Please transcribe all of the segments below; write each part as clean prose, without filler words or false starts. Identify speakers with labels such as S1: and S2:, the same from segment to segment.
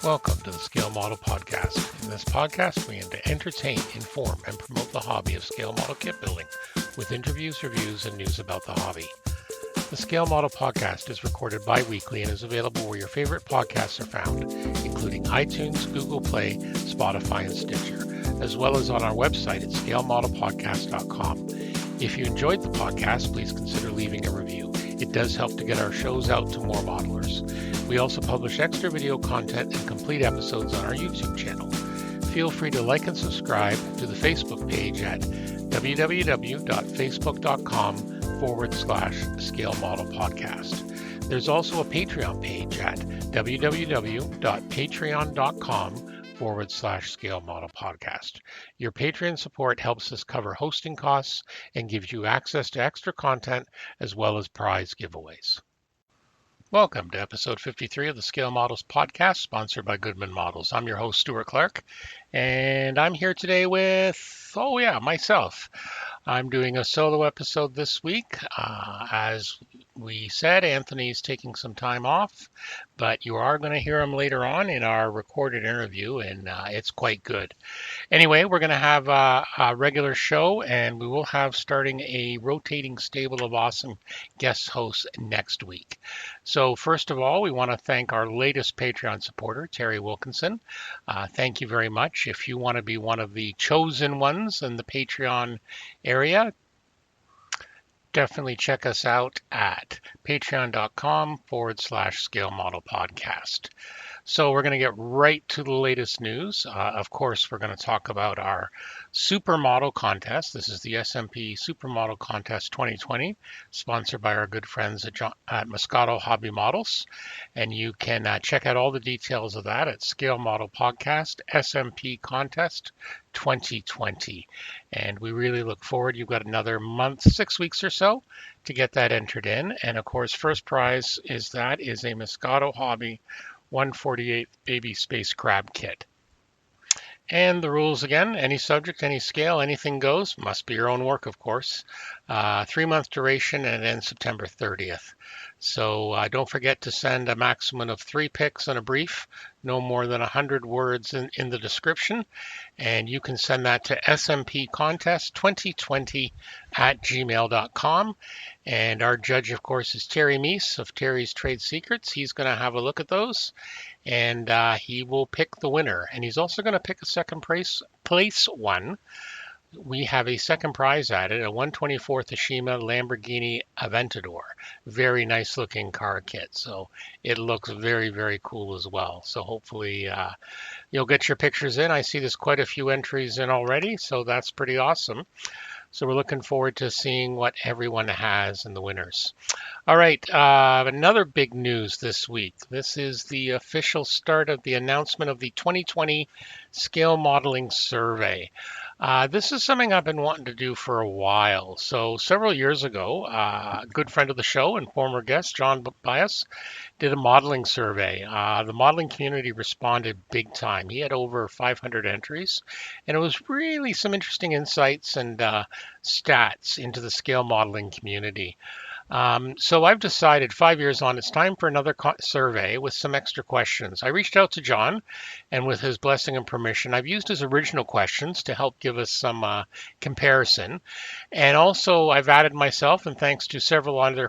S1: Welcome to the Scale Model Podcast. In this podcast, we aim to entertain, inform, and promote the hobby of scale model kit building with interviews, reviews, and news about the hobby. The Scale Model Podcast is recorded bi-weekly and is available where your favorite podcasts are found, including iTunes, Google Play, Spotify, and Stitcher, as well as on our website at scalemodelpodcast.com. If you enjoyed the podcast, please consider leaving a review. It does help to get our shows out to more modelers. We also publish extra video content and complete episodes on our YouTube channel. Feel free to like and subscribe to the Facebook page at www.facebook.com/scalemodelpodcast. There's also a Patreon page at www.patreon.com/scalemodelpodcast. Your Patreon support helps us cover hosting costs and gives you access to extra content as well as prize giveaways. Welcome to episode 53 of the Scale Models Podcast, sponsored by Goodman Models. I'm your host, Stuart Clark, and I'm here today with, myself. I'm doing a solo episode this week. As we said, Anthony's taking some time off, but you are going to hear him later on in our recorded interview, and it's quite good. Anyway, we're going to have a regular show, and we will have starting a rotating stable of awesome guest hosts next week. So first of all, we want to thank our latest Patreon supporter, Terry Wilkinson. Thank you very much. If you want to be one of the chosen ones in the Patreon area, definitely check us out at patreon.com/scale model podcast. So we're going to get right to the latest news. Of course, we're going to talk about our Supermodel Contest. This is the SMP Supermodel Contest 2020, sponsored by our good friends at Moscato Hobby Models. And you can check out all the details of that at Scale Model Podcast SMP Contest 2020. And we really look forward. You've got another month, 6 weeks or so to get that entered in. And of course, first prize is a Moscato Hobby 148th Baby Space Crab Kit. And the rules again, any subject, any scale, anything goes. Must be your own work, of course. 3-month duration and ends September 30th. So don't forget to send a maximum of 3 pics and a brief, no more than 100 words in the description. And you can send that to smpcontest2020@gmail.com. And our judge, of course, is Terry Meese of Terry's Trade Secrets. He's going to have a look at those, and he will pick the winner. And he's also going to pick a second place one. We have a second prize added, a 124th Ashima Lamborghini Aventador. Very nice looking car kit. So it looks very, very cool as well. So hopefully you'll get your pictures in. I see there's quite a few entries in already, so that's pretty awesome. So we're looking forward to seeing what everyone has in the winners. All right, another big news this week. This is the official start of the announcement of the 2020 Scale Modeling Survey. This is something I've been wanting to do for a while. So several years ago, a good friend of the show and former guest, John Bias, did a modeling survey. The modeling community responded big time. He had over 500 entries, and it was really some interesting insights and stats into the scale modeling community. So I've decided 5 years on, it's time for another survey with some extra questions. I reached out to John, and with his blessing and permission, I've used his original questions to help give us some comparison. And also I've added myself, and thanks to several other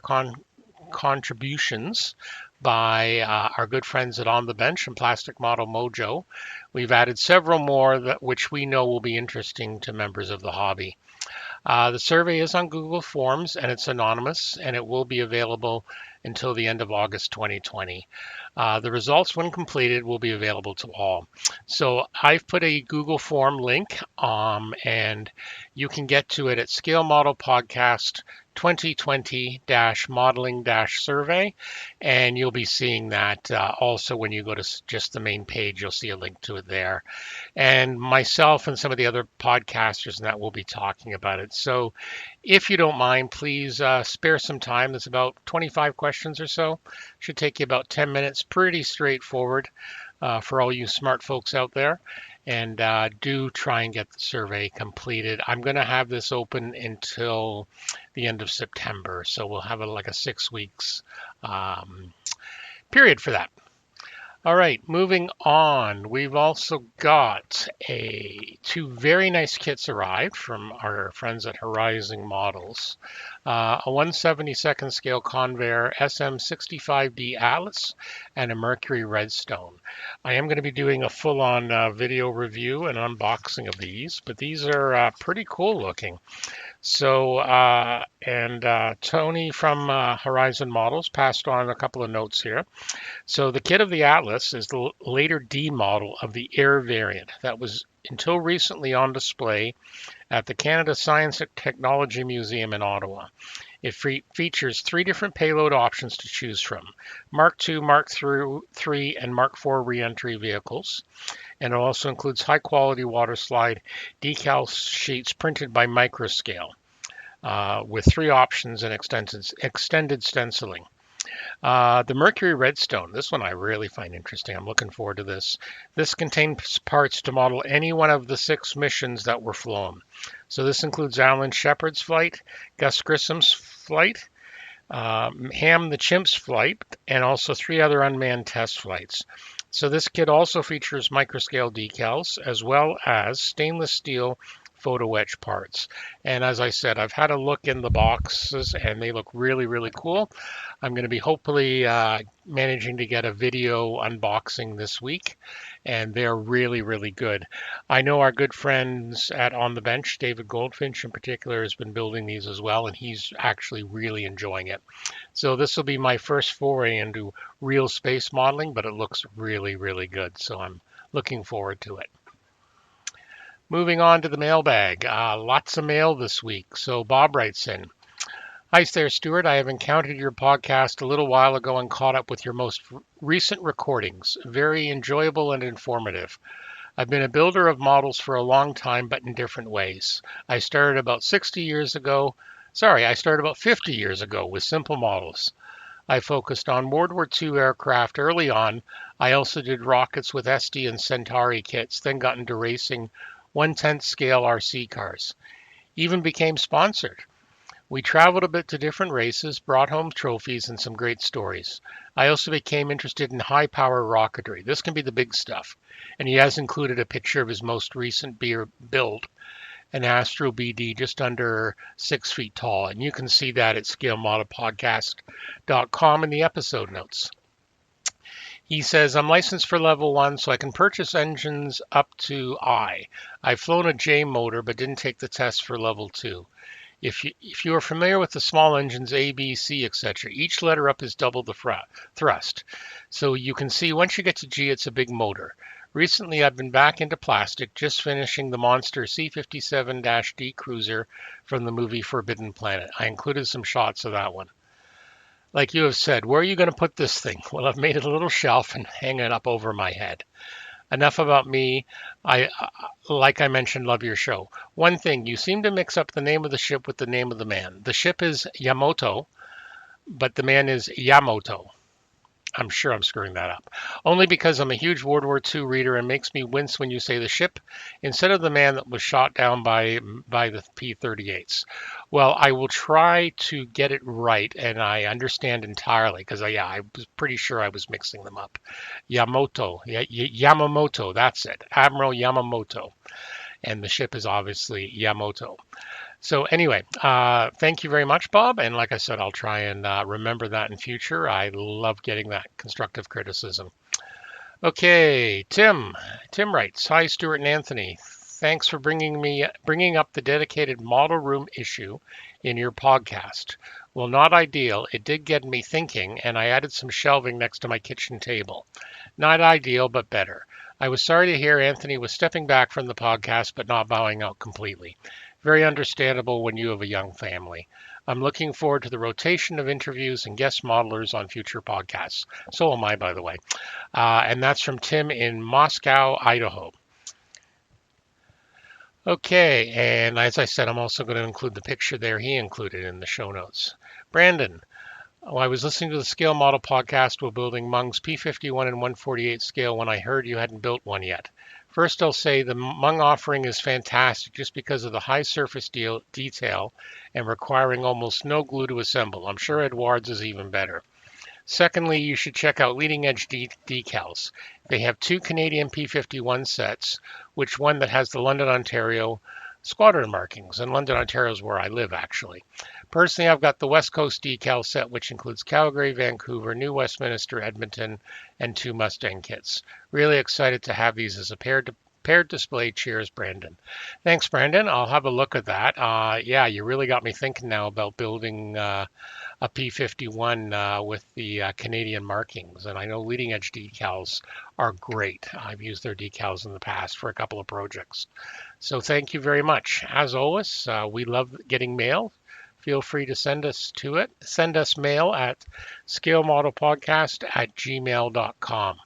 S1: contributions by our good friends at On the Bench and Plastic Model Mojo, we've added several more which we know will be interesting to members of the hobby. The survey is on Google Forms, and it's anonymous, and it will be available until the end of August 2020. The results, when completed, will be available to all. So I've put a Google form link, and you can get to it at Scale Model Podcast 2020-modeling-survey, and you'll be seeing that also when you go to just the main page. You'll see a link to it there, and myself and some of the other podcasters and that will be talking about it. So if you don't mind, please spare some time. There's about 25 questions or so. Should take you about 10 minutes. Pretty straightforward for all you smart folks out there. And do try and get the survey completed. I'm going to have this open until the end of September, so we'll have like a 6 weeks period for that. All right, moving on. We've also got two very nice kits arrived from our friends at Horizon Models. A 1/72 scale Convair SM65D Atlas and a Mercury Redstone. I am going to be doing a full-on video review and unboxing of these, but these are pretty cool looking. So, Tony from Horizon Models passed on a couple of notes here. So the kit of the Atlas is the later D model of the Air variant that was until recently on display at the Canada Science and Technology Museum in Ottawa. It features three different payload options to choose from: Mark II, Mark III, and Mark IV re-entry vehicles. And it also includes high-quality water slide decal sheets printed by Microscale with three options and extended stenciling. The Mercury Redstone, this one I really find interesting. I'm looking forward to this. This contains parts to model any one of the 6 missions that were flown. So this includes Alan Shepard's flight, Gus Grissom's flight, Ham the Chimp's flight, and also 3 other unmanned test flights. So this kit also features microscale decals as well as stainless steel photo etch parts. And as I said, I've had a look in the boxes and they look really, really cool. I'm going to be hopefully managing to get a video unboxing this week, and they're really, really good. I know our good friends at On the Bench, David Goldfinch in particular, has been building these as well, and he's actually really enjoying it. So this will be my first foray into real space modeling, but it looks really, really good. So I'm looking forward to it. Moving on to the mailbag. Lots of mail this week. So Bob writes in, "Hi there, Stuart. I have encountered your podcast a little while ago and caught up with your most recent recordings. Very enjoyable and informative. I've been a builder of models for a long time, but in different ways. I started about 50 years ago with simple models. I focused on World War II aircraft early on. I also did rockets with SD and Centauri kits, then got into racing 1/10 scale RC cars. Even became sponsored. We traveled a bit to different races, brought home trophies and some great stories. I also became interested in high power rocketry. This can be the big stuff. And he has included a picture of his most recent build, an Astro BD just under 6 feet tall. And you can see that at scalemodelpodcast.com in the episode notes. He says, I'm licensed for level 1, so I can purchase engines up to I. I've flown a J motor, but didn't take the test for level 2. If you are familiar with the small engines A, B, C, etc., each letter up is double the thrust. So you can see once you get to G, it's a big motor. Recently, I've been back into plastic, just finishing the monster C-57-D cruiser from the movie Forbidden Planet. I included some shots of that one. Like you have said, where are you going to put this thing? Well, I've made it a little shelf and hang it up over my head. Enough about me. Like I mentioned, love your show. One thing, you seem to mix up the name of the ship with the name of the man. The ship is Yamato, but the man is Yamoto. I'm sure I'm screwing that up. Only because I'm a huge World War II reader and makes me wince when you say the ship instead of the man that was shot down by the P-38s. Well, I will try to get it right, and I understand entirely because I was pretty sure I was mixing them up. Yamamoto, that's it. Admiral Yamamoto. And the ship is obviously Yamato. So anyway, thank you very much, Bob. And like I said, I'll try and remember that in future. I love getting that constructive criticism. Okay, Tim writes, "Hi, Stuart and Anthony. Thanks for bringing up the dedicated model room issue in your podcast. Well, not ideal. It did get me thinking, and I added some shelving next to my kitchen table. Not ideal, but better. I was sorry to hear Anthony was stepping back from the podcast, but not bowing out completely. Very understandable when you have a young family. I'm looking forward to the rotation of interviews and guest modelers on future podcasts." So am I, by the way. And that's from Tim in Moscow, Idaho. Okay, and as I said, I'm also going to include the picture there he included in the show notes. Brandon, I was listening to the Scale Model podcast while building Mung's P51 and 148 scale when I heard you hadn't built one yet. First, I'll say the Mung offering is fantastic just because of the high surface detail and requiring almost no glue to assemble. I'm sure Edouard's is even better. Secondly, you should check out Leading Edge Decals. They have two Canadian P51 sets, which one that has the London, Ontario squadron markings, and London, Ontario is where I live actually. Personally, I've got the West Coast decal set, which includes Calgary, Vancouver, New Westminster, Edmonton, and two Mustang kits. Really excited to have these as a paired display. Cheers, Brandon. Thanks, Brandon. I'll have a look at that. Yeah, you really got me thinking now about building a P51 with the Canadian markings. And I know Leading Edge decals are great. I've used their decals in the past for a couple of projects. So thank you very much. As always, we love getting mail. Feel free to send us to it. Send us mail at scalemodelpodcast@gmail.com.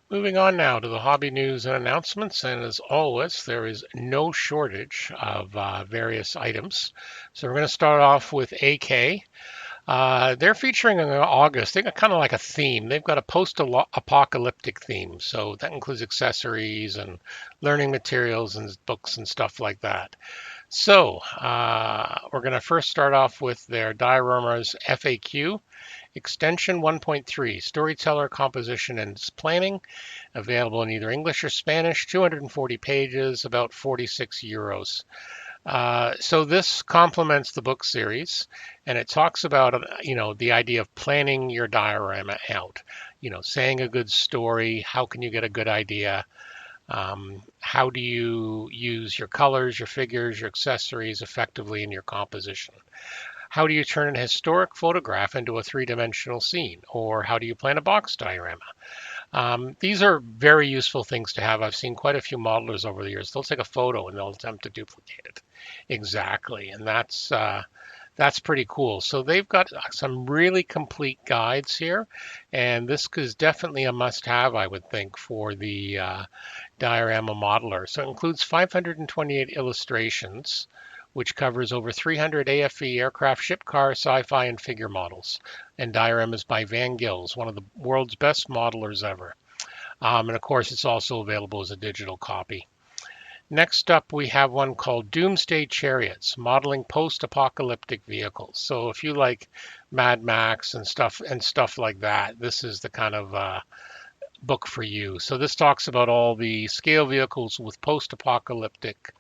S1: Moving on now to the hobby news and announcements, and as always, there is no shortage of various items. So we're going to start off with AK. They're featuring in August. They've got kind of like a theme. They've got a post-apocalyptic theme, so that includes accessories and learning materials and books and stuff like that. So we're going to first start off with their dioramas FAQ. Extension 1.3, Storyteller Composition and Planning, available in either English or Spanish, 240 pages, about 46 euros. So this complements the book series, and it talks about, the idea of planning your diorama out, saying a good story, how can you get a good idea, how do you use your colors, your figures, your accessories effectively in your composition. How do you turn a historic photograph into a three-dimensional scene? Or how do you plan a box diorama? These are very useful things to have. I've seen quite a few modelers over the years. They'll take a photo and they'll attempt to duplicate it. Exactly, and that's pretty cool. So they've got some really complete guides here, and this is definitely a must-have, I would think, for the diorama modeler. So it includes 528 illustrations, which covers over 300 AFV aircraft, ship, car, sci-fi, and figure models, and dioramas by Van Gils, one of the world's best modelers ever. And of course, it's also available as a digital copy. Next up, we have one called Doomsday Chariots, modeling post-apocalyptic vehicles. So if you like Mad Max and stuff like that, this is the kind of book for you. So this talks about all the scale vehicles with post-apocalyptic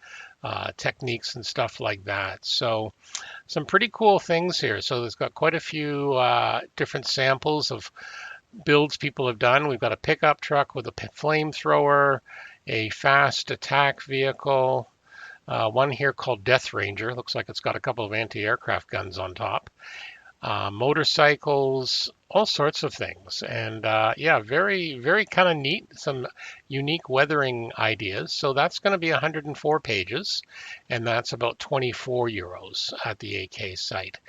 S1: techniques and stuff like that. So some pretty cool things here. So it's got quite a few different samples of builds people have done. We've got a pickup truck with a flamethrower, a fast attack vehicle, one here called Death Ranger. Looks like it's got a couple of anti-aircraft guns on top. Motorcycles, all sorts of things. And yeah, very, very kind of neat, some unique weathering ideas. So that's going to be 104 pages, and that's about 24 euros at the AK site.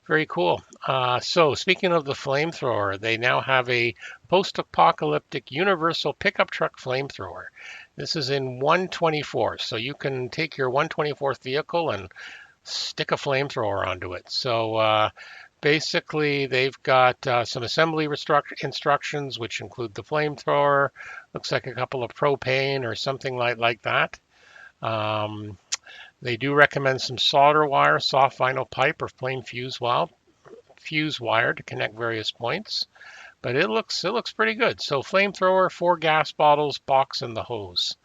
S1: Very cool. So speaking of the flamethrower, they now have a post-apocalyptic universal pickup truck flamethrower. This is in 1/24, so you can take your 1/24th vehicle and stick a flamethrower onto it. So basically, they've got some assembly instructions, which include the flamethrower. Looks like a couple of propane or something like that. They do recommend some solder wire, soft vinyl pipe, or plain fuse wire to connect various points. But it looks pretty good. So flamethrower, 4 gas bottles, box, and the hose.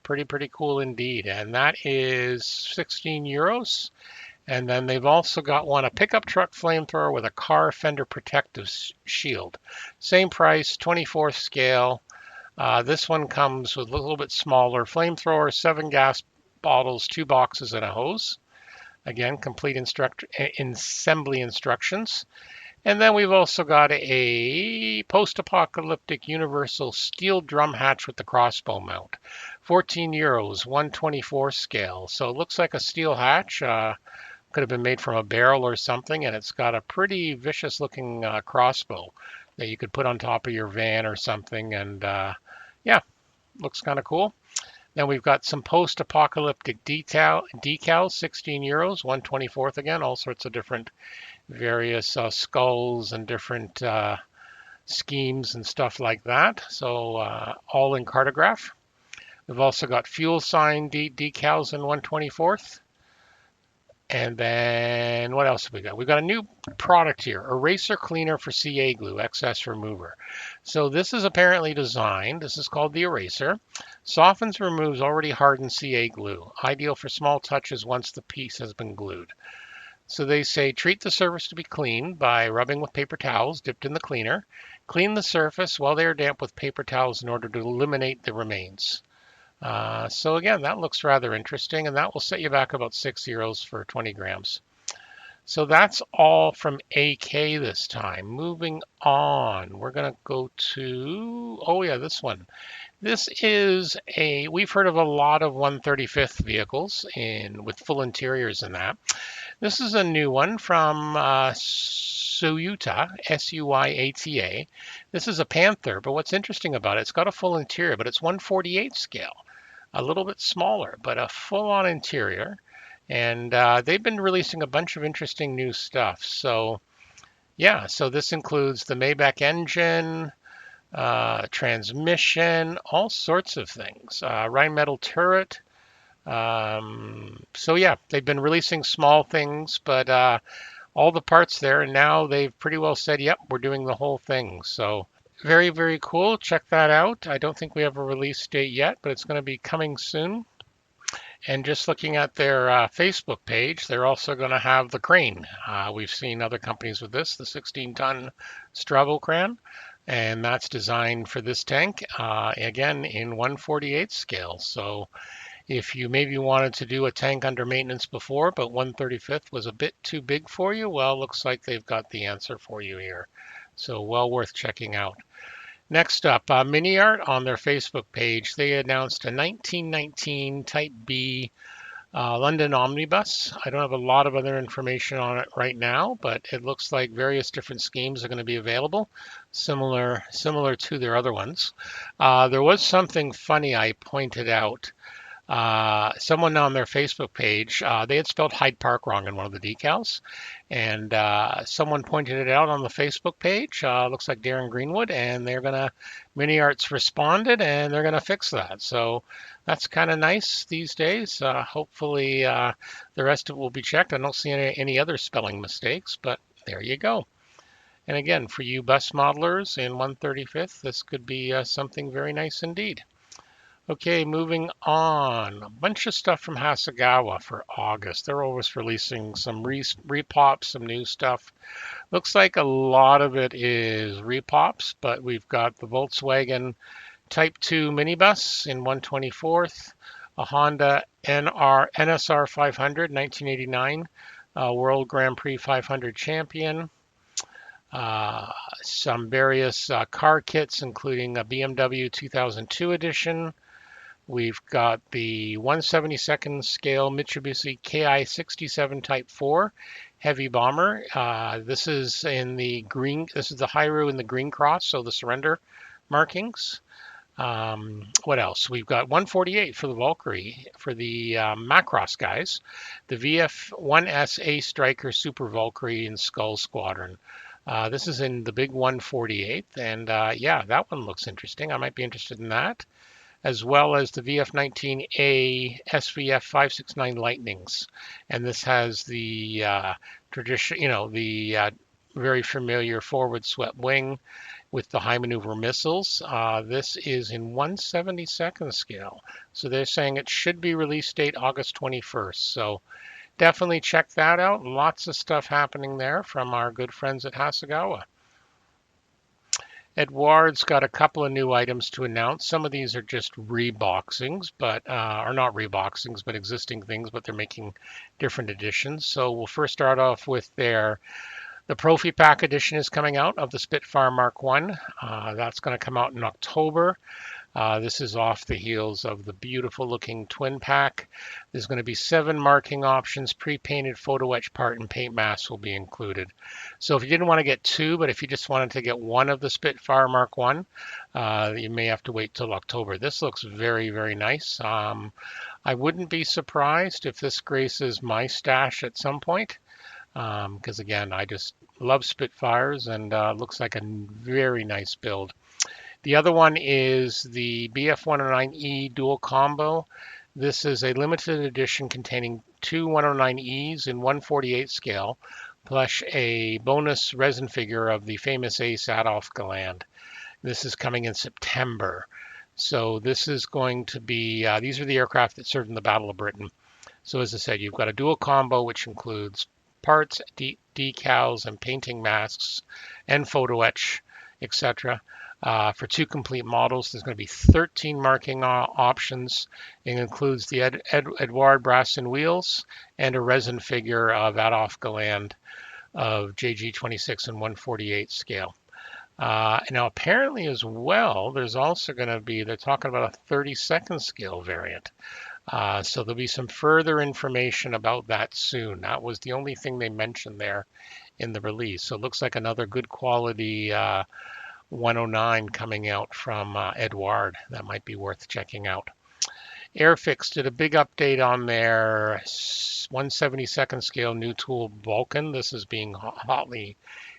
S1: Pretty cool indeed. And that is 16 euros. And then they've also got a pickup truck flamethrower with a car fender protective shield. Same price, 24th scale. This one comes with a little bit smaller flamethrower, 7 gas bottles, 2 boxes, and a hose. Again, complete assembly instructions. And then we've also got a post-apocalyptic universal steel drum hatch with the crossbow mount. 14 euros, 1/24 scale. So it looks like a steel hatch. Could have been made from a barrel or something, and it's got a pretty vicious looking crossbow that you could put on top of your van or something. And yeah, looks kind of cool. Then we've got some post-apocalyptic decals, 16 euros, 1/24th again, all sorts of different various skulls and different schemes and stuff like that. So all in cartograph. We've also got fuel sign decals in 1/24th. And then what else have we got? We've got a new product here, eraser cleaner for CA glue, excess remover. So this is apparently designed, this is called the eraser, softens, removes already hardened CA glue, ideal for small touches once the piece has been glued. So they say treat the surface to be clean by rubbing with paper towels dipped in the cleaner. Clean the surface while they are damp with paper towels in order to eliminate the remains. So again, that looks rather interesting, and that will set you back about €6 for 20 grams. So that's all from AK this time. Moving on, we're going to go to, oh yeah, this one. This is we've heard of a lot of 135th vehicles with full interiors and that. This is a new one from Suyata, Suyata. This is a Panther, but what's interesting about it, it's got a full interior, but it's 1/48 scale. A little bit smaller, but a full-on interior. And they've been releasing a bunch of interesting new stuff. So yeah, so this includes the Maybach engine, transmission, all sorts of things. Rheinmetall turret. So yeah, they've been releasing small things, but all the parts there, and now they've pretty well said, yep, we're doing the whole thing. So very, very cool. Check that out. I don't think we have a release date yet, but it's going to be coming soon. And just looking at their Facebook page, they're also going to have the crane. We've seen other companies with this, the 16-ton Strabo crane, and that's designed for this tank, again, in 1/48 scale. So if you maybe wanted to do a tank under maintenance before, but 1/35th was a bit too big for you, well, looks like they've got the answer for you here. So well worth checking out. Next up, Mini Art on their Facebook page. They announced a 1919 Type B London Omnibus. I don't have a lot of other information on it right now, but it looks like various different schemes are going to be available, similar to their other ones. There was something funny I pointed out. Someone on their Facebook page, they had spelled Hyde Park wrong in one of the decals, and someone pointed it out on the Facebook page. Looks like Darren Greenwood, and Mini Arts responded, and they're gonna fix that. So that's kind of nice these days. Hopefully, the rest of it will be checked. I don't see any other spelling mistakes, but there you go. And again, for you bus modelers in 1/35th, this could be something very nice indeed. Okay, moving on. A bunch of stuff from Hasegawa for August. They're always releasing some repops, some new stuff. Looks like a lot of it is repops, but we've got the Volkswagen Type 2 minibus in 1/24th, a Honda NSR 500 1989 World Grand Prix 500 champion, some various car kits, including a BMW 2002 edition. We've got the 1/72nd scale Mitsubishi Ki-67 Type 4 heavy bomber. This is in the green. This is the Hairu in the green cross, so the surrender markings. What else? We've got 1/48 for the Valkyrie for the Macross guys. The VF1S A Striker Super Valkyrie in Skull Squadron. This is in the big 1/48, and yeah, that one looks interesting. I might be interested in that, as well as the VF19A SVF 569 Lightnings. And this has the tradition, the very familiar forward swept wing with the high maneuver missiles. This is in 1/72nd scale. So they're saying it should be release date August 21st. So definitely check that out. Lots of stuff happening there from our good friends at Hasegawa. Edouard's got a couple of new items to announce. Some of these are just reboxings, but are not reboxings, but existing things, but they're making different editions. So we'll first start off with the Profi Pack edition is coming out of the Spitfire Mark 1. That's going to come out in October. This is off the heels of the beautiful looking twin pack. There's going to be 7 marking options, pre-painted photo etch part, and paint masks will be included. So if you didn't want to get 2, but if you just wanted to get 1 of the Spitfire Mark 1, you may have to wait till October. This looks very, very nice. I wouldn't be surprised if this graces my stash at some point, because again, I just love Spitfires, and looks like a very nice build. The other one is the BF109E dual combo. This is a limited edition containing two 109Es in 1/48 scale, plus a bonus resin figure of the famous Ace Adolf Galland. This is coming in September. So this is going to be, these are the aircraft that served in the Battle of Britain. So as I said, you've got a dual combo, which includes parts, decals, and painting masks, and photo etch, etc. For two complete models, there's going to be 13 marking options. It includes the Edouard Brasson wheels and a resin figure of Adolf Galland of JG26 and 1/48 scale. Now, apparently as well, there's also going to be, they're talking about a 32nd scale variant. So there'll be some further information about that soon. That was the only thing they mentioned there in the release. So it looks like another good quality 109 coming out from Edouard. That might be worth checking out. Airfix did a big update on their 1/72nd scale new tool Vulcan. This is being hotly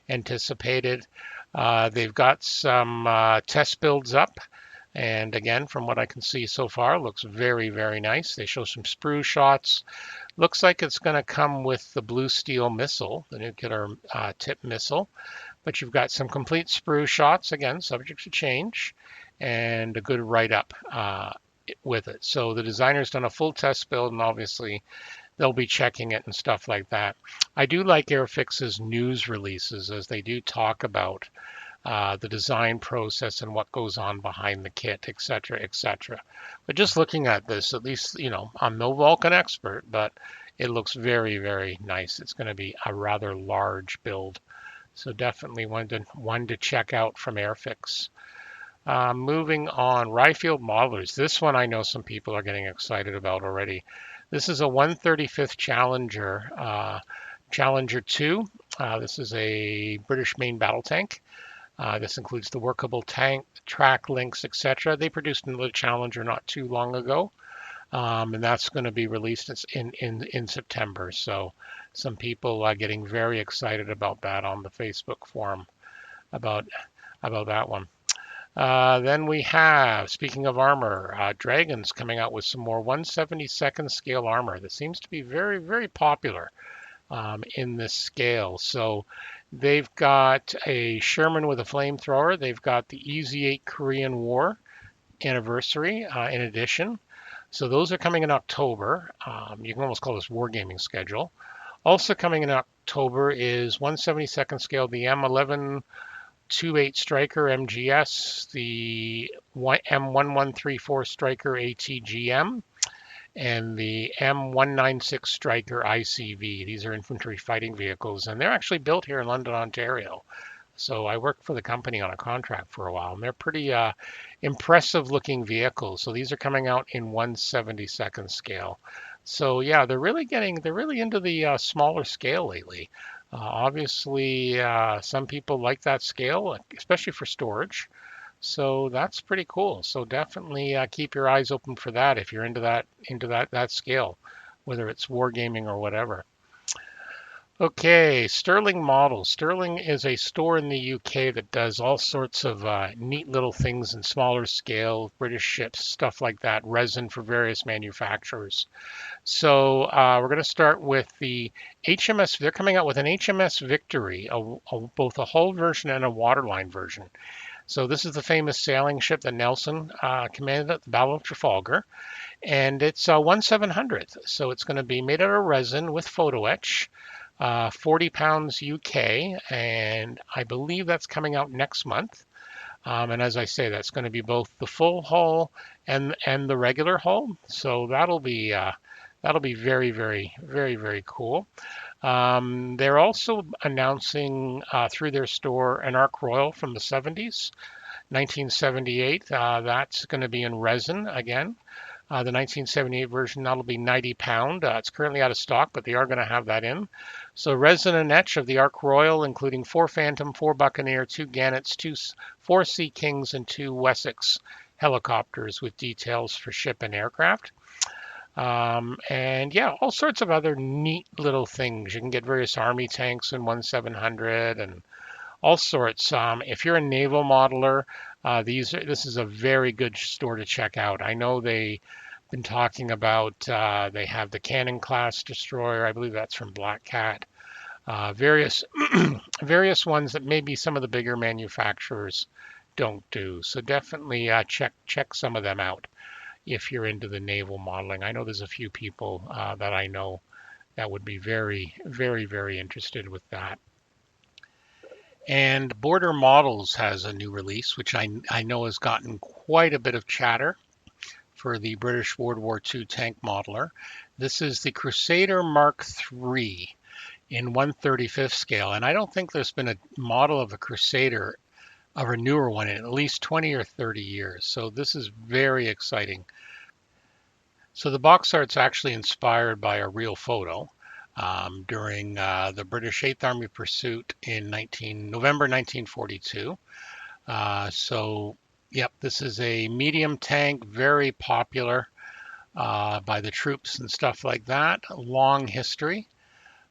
S1: anticipated. They've got some test builds up. And again, from what I can see so far, looks very, very nice. They show some sprue shots. Looks like it's going to come with the Blue Steel missile, the nuclear tip missile. But you've got some complete sprue shots, again, subject to change, and a good write-up with it. So the designer's done a full test build, and obviously they'll be checking it and stuff like that. I do like Airfix's news releases, as they do talk about the design process and what goes on behind the kit, etc., etc. But just looking at this, at least, I'm no Vulcan expert, but it looks very, very nice. It's going to be a rather large build. So definitely one to check out from Airfix. Moving on, Ryfield Modelers. This one I know some people are getting excited about already. This is a 1/35th Challenger, Challenger 2. This is a British main battle tank. This includes the workable tank, track links, etc. They produced another Challenger not too long ago, and that's going to be released in September. So some people are getting very excited about that on the Facebook forum about that one. Then we have, speaking of armor, Dragon's coming out with some more 1/72nd scale armor that seems to be very, very popular in this scale. So they've got a Sherman with a flamethrower. They've got the EZ-8 Korean War anniversary in addition. So those are coming in October. You can almost call this wargaming schedule. Also coming in October is 1/72nd scale, the M1128 Striker MGS, the M1134 Striker ATGM, and the M196 Striker ICV. These are infantry fighting vehicles, and they're actually built here in London, Ontario. So I worked for the company on a contract for a while, and they're pretty impressive looking vehicles. So these are coming out in 1/72nd scale. So yeah, they're really into the smaller scale lately. Obviously, some people like that scale, especially for storage. So that's pretty cool. So definitely keep your eyes open for that if you're into that scale, whether it's wargaming or whatever. Okay, Sterling Models. Sterling is a store in the UK that does all sorts of neat little things in smaller scale, British ships, stuff like that, resin for various manufacturers. So we're going to start with the HMS. They're coming out with an HMS Victory, both a hull version and a waterline version. So this is the famous sailing ship that Nelson commanded at the Battle of Trafalgar, and it's 1/700th. So it's going to be made out of resin with photo etch. 40 pounds UK, and I believe that's coming out next month. And as I say, that's going to be both the full hull and the regular hull. So that'll be very, very, very, very cool. They're also announcing through their store an Ark Royal from the 70s, 1978. That's going to be in resin again. The 1978 version, that'll be 90 pound. It's currently out of stock, but they are going to have that in. So resin and etch of the Ark Royal, including 4 Phantom, 4 Buccaneer, 2 Gannets, 4 Sea Kings, and 2 Wessex helicopters with details for ship and aircraft. And yeah, all sorts of other neat little things. You can get various army tanks in 1/700 and all sorts. If you're a naval modeler, this is a very good store to check out. I know they been talking about. They have the Cannon class destroyer. I believe that's from Black Cat. Various various ones that maybe some of the bigger manufacturers don't do. So definitely check some of them out if you're into the naval modeling. I know there's a few people that I know that would be very, very, very interested with that. And Border Models has a new release, which I know has gotten quite a bit of chatter for the British World War II tank modeler. This is the Crusader Mark III in 1/35th scale. And I don't think there's been a model of a Crusader, of a newer one, in at least 20 or 30 years. So this is very exciting. So the box art's actually inspired by a real photo during the British 8th Army pursuit in November 1942. Yep, this is a medium tank, very popular by the troops and stuff like that. Long history.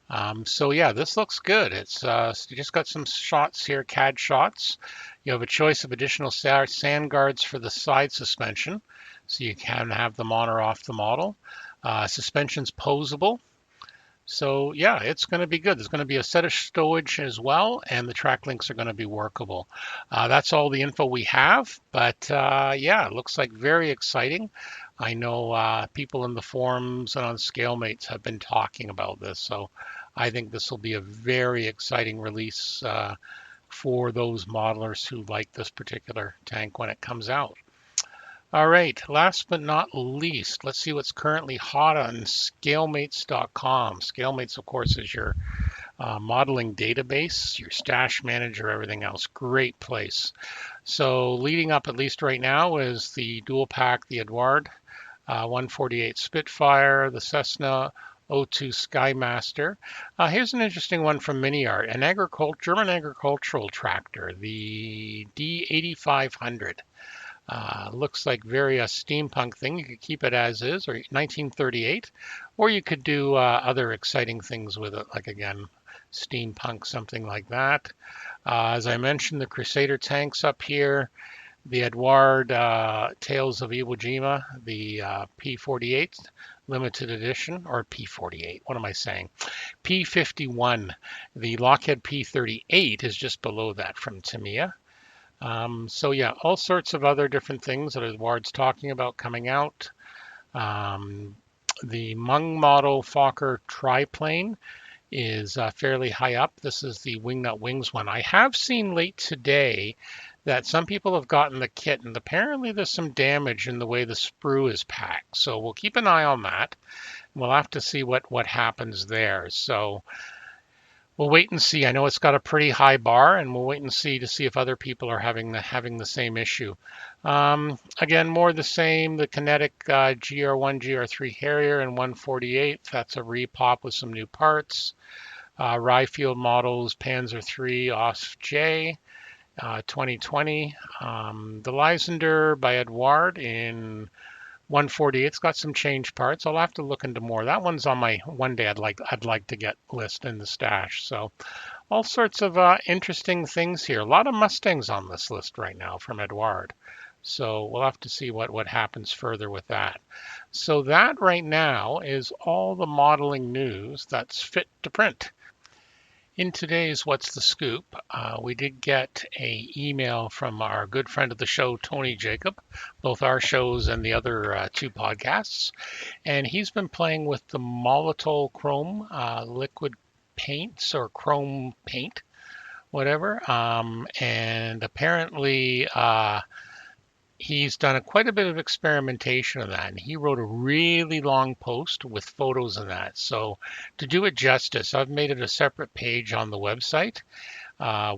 S1: Yeah, this looks good. It's you just got some shots here, CAD shots. You have a choice of additional sand guards for the side suspension, so you can have them on or off the model. Suspension's posable. So yeah, it's going to be good. There's going to be a set of stowage as well, and the track links are going to be workable. That's all the info we have, but yeah, it looks like very exciting. I know people in the forums and on ScaleMates have been talking about this, so I think this will be a very exciting release for those modelers who like this particular tank when it comes out. All right, last but not least, let's see what's currently hot on scalemates.com. Scalemates, of course, is your modeling database, your stash manager, everything else. Great place. So leading up, at least right now, is the dual pack, the Edward 148 Spitfire, the Cessna 02 Skymaster. Here's an interesting one from MiniArt, an German agricultural tractor, the D8500. Looks like very steampunk thing. You could keep it as is, or 1938, or you could do other exciting things with it, like again, steampunk, something like that. As I mentioned, the Crusader tanks up here, the Edward Tales of Iwo Jima, the P48 limited edition, or P48, what am I saying? P51. The Lockheed P38 is just below that from Tamiya. Yeah, all sorts of other different things that Edward's talking about coming out. The Mung model Fokker triplane is fairly high up. This is the Wingnut Wings one. I have seen late today that some people have gotten the kit, and apparently there's some damage in the way the sprue is packed. So we'll keep an eye on that. We'll have to see what happens there. So we'll wait and see. I know it's got a pretty high bar, and we'll wait and see to see if other people are having the same issue. Again, more the same. The Kinetic GR1, GR3 Harrier and 148. That's a repop with some new parts. Ryefield models, Panzer III Os J, 2020. The Lysander by Edward in 148. It's got some change parts. I'll have to look into more. That one's on my one day I'd like to get list in the stash. So all sorts of interesting things here. A lot of Mustangs on this list right now from Edward. So we'll have to see what happens further with that. So that right now is all the modeling news that's fit to print. In today's What's the Scoop, we did get an email from our good friend of the show, Tony Jacob, both our shows and the other two podcasts. And he's been playing with the Molotov Chrome liquid paints or chrome paint, whatever. And apparently he's done quite a bit of experimentation of that, and he wrote a really long post with photos of that. So to do it justice, I've made it a separate page on the website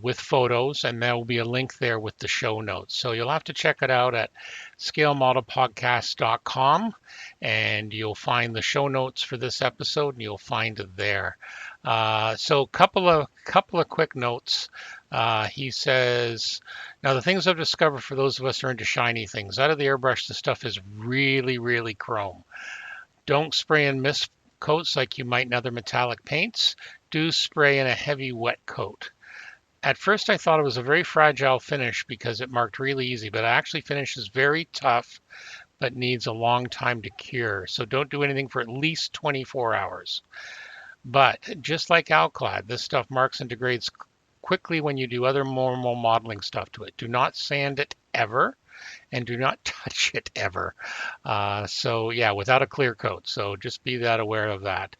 S1: with photos, and there will be a link there with the show notes. So you'll have to check it out at scalemodelpodcast.com, and you'll find the show notes for this episode, and you'll find it there. So couple of quick notes. He says, now the things I've discovered for those of us who are into shiny things, out of the airbrush, the stuff is really, really chrome. Don't spray in mist coats like you might in other metallic paints. Do spray in a heavy wet coat. At first I thought it was a very fragile finish because it marked really easy, but it actually finishes very tough but needs a long time to cure. So don't do anything for at least 24 hours. But just like Alclad, this stuff marks and degrades quickly when you do other normal modeling stuff to it. Do not sand it ever, and do not touch it ever. So yeah, without a clear coat. So just be that aware of that.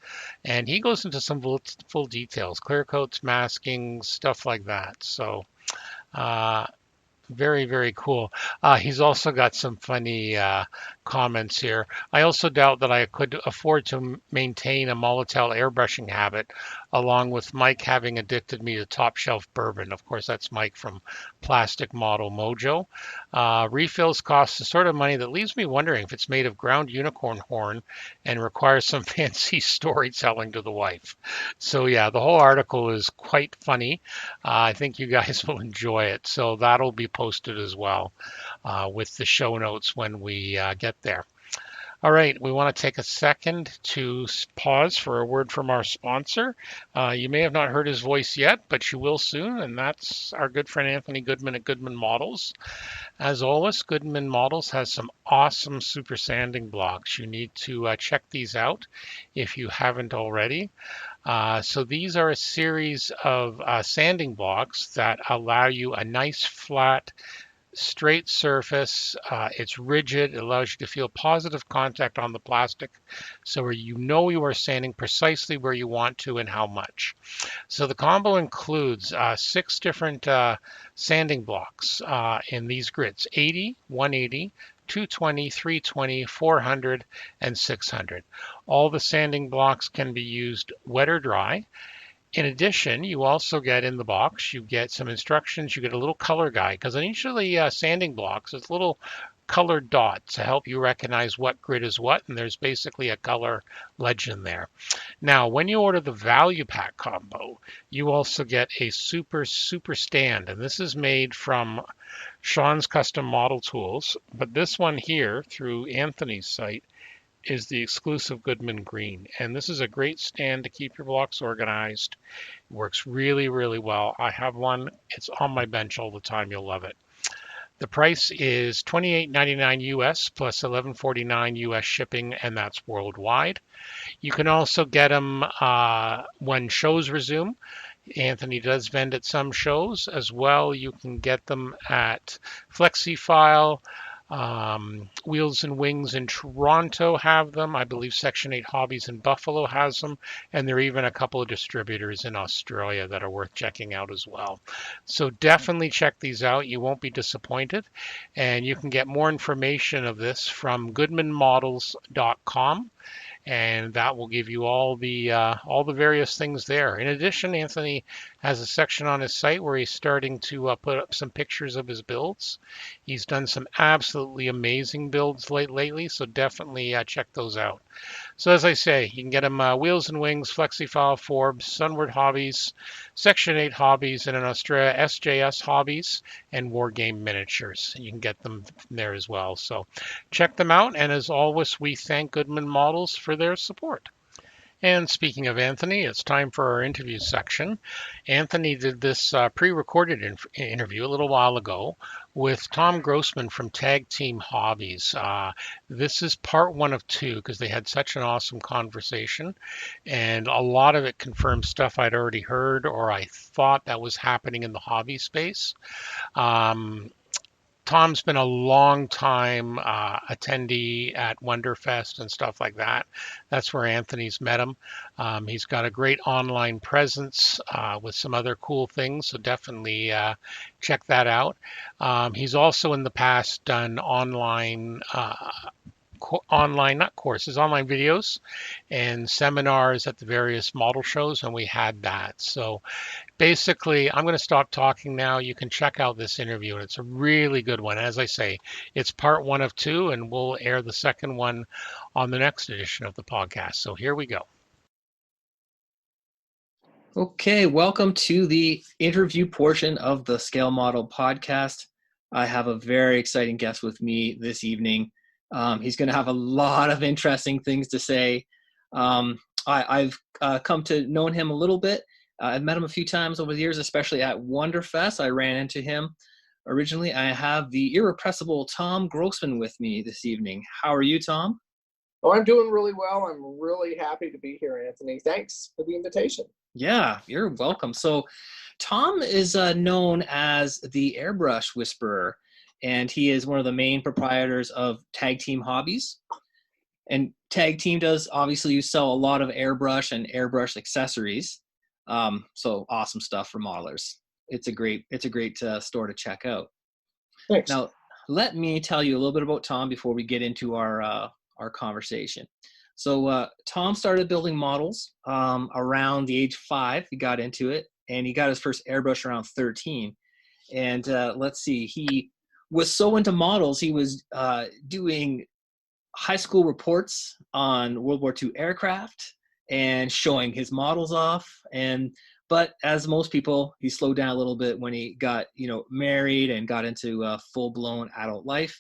S1: And he goes into some full details, clear coats, masking, stuff like that. So uh, very, very cool. He's also got some funny comments here. I also doubt that I could afford to maintain a Molotel airbrushing habit, along with Mike having addicted me to top shelf bourbon. Of course, that's Mike from Plastic Model Mojo. Refills cost the sort of money that leaves me wondering if it's made of ground unicorn horn and requires some fancy storytelling to the wife. So yeah, the whole article is quite funny. I think you guys will enjoy it. So that'll be posted as well with the show notes when we get there. All right, we want to take a second to pause for a word from our sponsor. You may have not heard his voice yet, but you will soon, and that's our good friend Anthony Goodman at Goodman Models. As always, Goodman Models has some awesome super sanding blocks. You need to check these out if you haven't already. So these are a series of sanding blocks that allow you a nice flat straight surface. It's rigid. It allows you to feel positive contact on the plastic, so you know you are sanding precisely where you want to and how much. So the combo includes 6 different sanding blocks in these grits: 80, 180, 220, 320, 400, and 600. All the sanding blocks can be used wet or dry. In addition, you also get in the box, you get some instructions, you get a little color guide, because on each of the sanding blocks, it's little colored dots to help you recognize what grid is what, and there's basically a color legend there. Now, when you order the value pack combo, you also get a super stand, and this is made from Sean's Custom Model Tools, but this one here through Anthony's site is the exclusive Goodman Green. And this is a great stand to keep your blocks organized. It works really, really well. I have one. It's on my bench all the time. You'll love it. The price is $28.99 US plus $11.49 US shipping, and that's worldwide. You can also get them when shows resume. Anthony does vend at some shows as well. You can get them at FlexiFile. Wheels and Wings in Toronto have them. I believe Section 8 Hobbies in Buffalo has them. And there are even a couple of distributors in Australia that are worth checking out as well. So definitely check these out. You won't be disappointed. And you can get more information of this from goodmanmodels.com. And that will give you all the various things there. In addition, Anthony has a section on his site where he's starting to put up some pictures of his builds. He's done some absolutely amazing builds lately, so definitely check those out. So as I say, you can get them Wheels and Wings, FlexiFile, Forbes, Sunward Hobbies, Section 8 Hobbies, and in Australia, SJS Hobbies, and Wargame Miniatures. You can get them there as well. So check them out, and as always, we thank Goodman Models for their support. And speaking of Anthony, it's time for our interview section. Anthony did this pre-recorded interview a little while ago with Tom Grossman from Tag Team Hobbies. This is part 1 of 2 because they had such an awesome conversation, and a lot of it confirms stuff I'd already heard or I thought that was happening in the hobby space. Tom's been a long time attendee at Wonderfest and stuff like that. That's where Anthony's met him. He's got a great online presence with some other cool things, so definitely check that out. He's also in the past done online not courses, online videos and seminars at the various model shows, and we had that. So basically, I'm going to stop talking now. You can check out this interview, and it's a really good one. As I say, it's part 1 of 2, and we'll air the second one on the next edition of the podcast. So here we go.
S2: Okay, welcome to the interview portion of the Scale Model podcast. I have a very exciting guest with me this evening. He's going to have a lot of interesting things to say. I've come to know him a little bit. I've met him a few times over the years, especially at Wonderfest. I ran into him. originally, I have the irrepressible Tom Grossman with me this evening. How are you, Tom?
S3: Oh, I'm doing really well. I'm really happy to be here, Anthony. Thanks for the invitation.
S2: Yeah, you're welcome. So, Tom is known as the Airbrush Whisperer, and he is one of the main proprietors of Tag Team Hobbies. And Tag Team does, obviously, you sell a lot of airbrush and airbrush accessories. So awesome stuff for modelers. It's a great store to check out.
S3: Thanks.
S2: Now, let me tell you a little bit about Tom before we get into our conversation. So Tom started building models around the age 5. He got into it, and he got his first airbrush around 13. And let's see, he was so into models, he was doing high school reports on World War II aircraft and showing his models off. But as most people, he slowed down a little bit when he got married and got into full-blown adult life.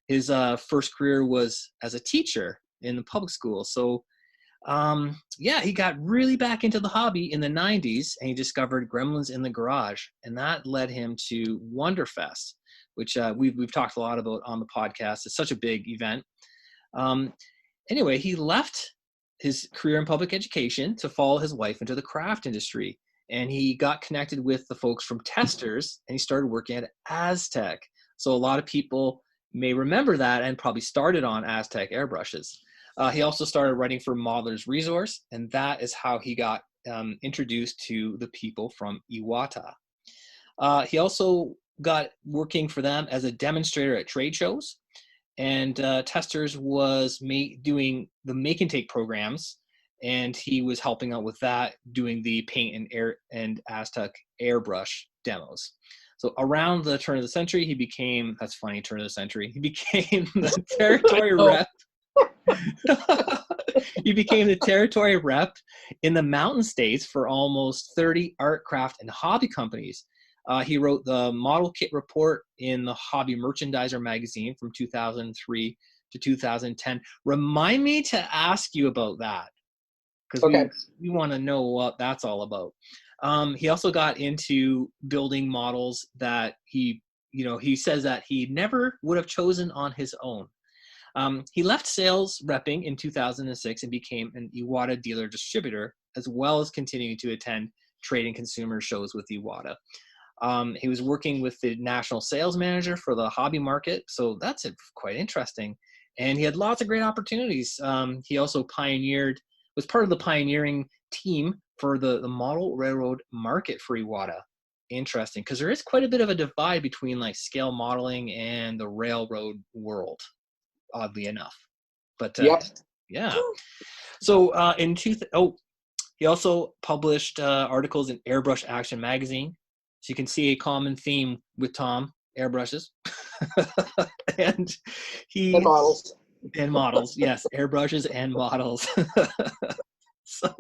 S2: His first career was as a teacher in the public school. So he got really back into the hobby in the 90s, and he discovered Gremlins in the Garage, and that led him to Wonderfest, which we've talked a lot about on the podcast. It's such a big event. Anyway, he left his career in public education to follow his wife into the craft industry, and he got connected with the folks from Testers, and he started working at Aztec. So a lot of people may remember that and probably started on Aztec airbrushes. He also started writing for Modeler's Resource, and that is how he got introduced to the people from Iwata. He also got working for them as a demonstrator at trade shows, and Testers was doing the make and take programs, and he was helping out with that, doing the paint and Aztec airbrush demos. So around the turn of the century, he became the territory rep. He became the territory rep in the Mountain States for almost 30 art, craft, and hobby companies. He wrote the model kit report in the Hobby Merchandiser magazine from 2003 to 2010. Remind me to ask you about that, because we want to know what that's all about. He also got into building models that he says that he never would have chosen on his own. He left sales repping in 2006 and became an Iwata dealer distributor, as well as continuing to attend trade and consumer shows with Iwata. He was working with the national sales manager for the hobby market, so that's quite interesting. And he had lots of great opportunities. He also was part of the pioneering team for the model railroad market for Iwata. Interesting, because there is quite a bit of a divide between like scale modeling and the railroad world, oddly enough. But yeah. So he also published articles in Airbrush Action magazine. So you can see a common theme with Tom: airbrushes. And models. Yes, airbrushes and models. So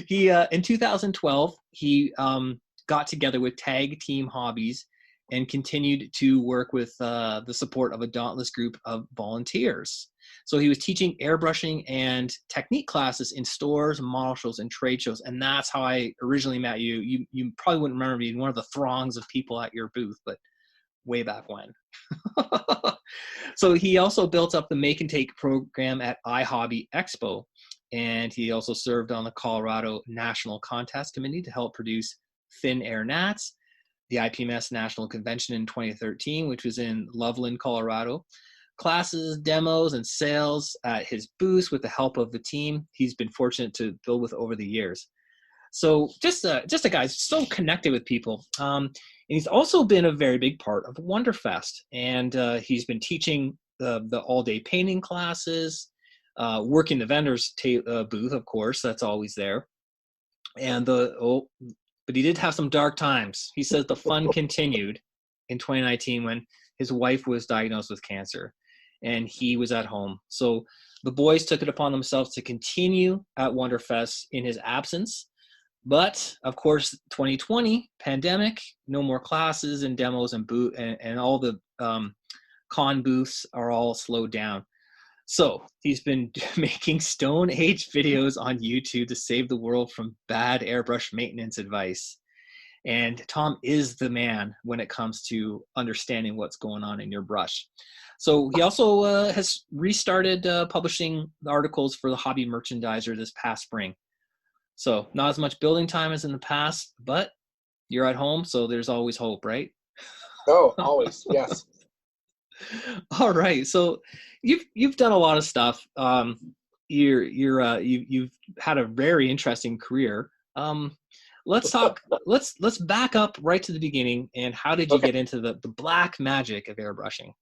S2: he in 2012 he got together with Tag Team Hobbies and continued to work with the support of a dauntless group of volunteers. So he was teaching airbrushing and technique classes in stores, model shows, and trade shows. And that's how I originally met you. You probably wouldn't remember me, one of the throngs of people at your booth, but way back when. So he also built up the Make and Take program at iHobby Expo. And he also served on the Colorado National Contest Committee to help produce Thin Air Gnats, the IPMS National Convention in 2013, which was in Loveland, Colorado. Classes, demos, and sales at his booth with the help of the team he's been fortunate to build with over the years. So just a guy so connected with people. And he's also been a very big part of Wonderfest. And he's been teaching the all-day painting classes, working the vendor's booth, of course, that's always there. And but he did have some dark times. He says the fun continued in 2019 when his wife was diagnosed with cancer and he was at home. So the boys took it upon themselves to continue at Wonderfest in his absence. But of course, 2020 pandemic, no more classes and demos and all the con booths are all slowed down. So he's been making Stone Age videos on YouTube to save the world from bad airbrush maintenance advice. And Tom is the man when it comes to understanding what's going on in your brush. So he also has restarted publishing articles for the Hobby Merchandiser this past spring. So not as much building time as in the past, but you're at home, so there's always hope, right?
S3: Oh, always, yes.
S2: All right. So you've done a lot of stuff. You've had a very interesting career. Let's talk. Let's back up right to the beginning. And how did you
S3: Okay.
S2: get into the black magic of airbrushing?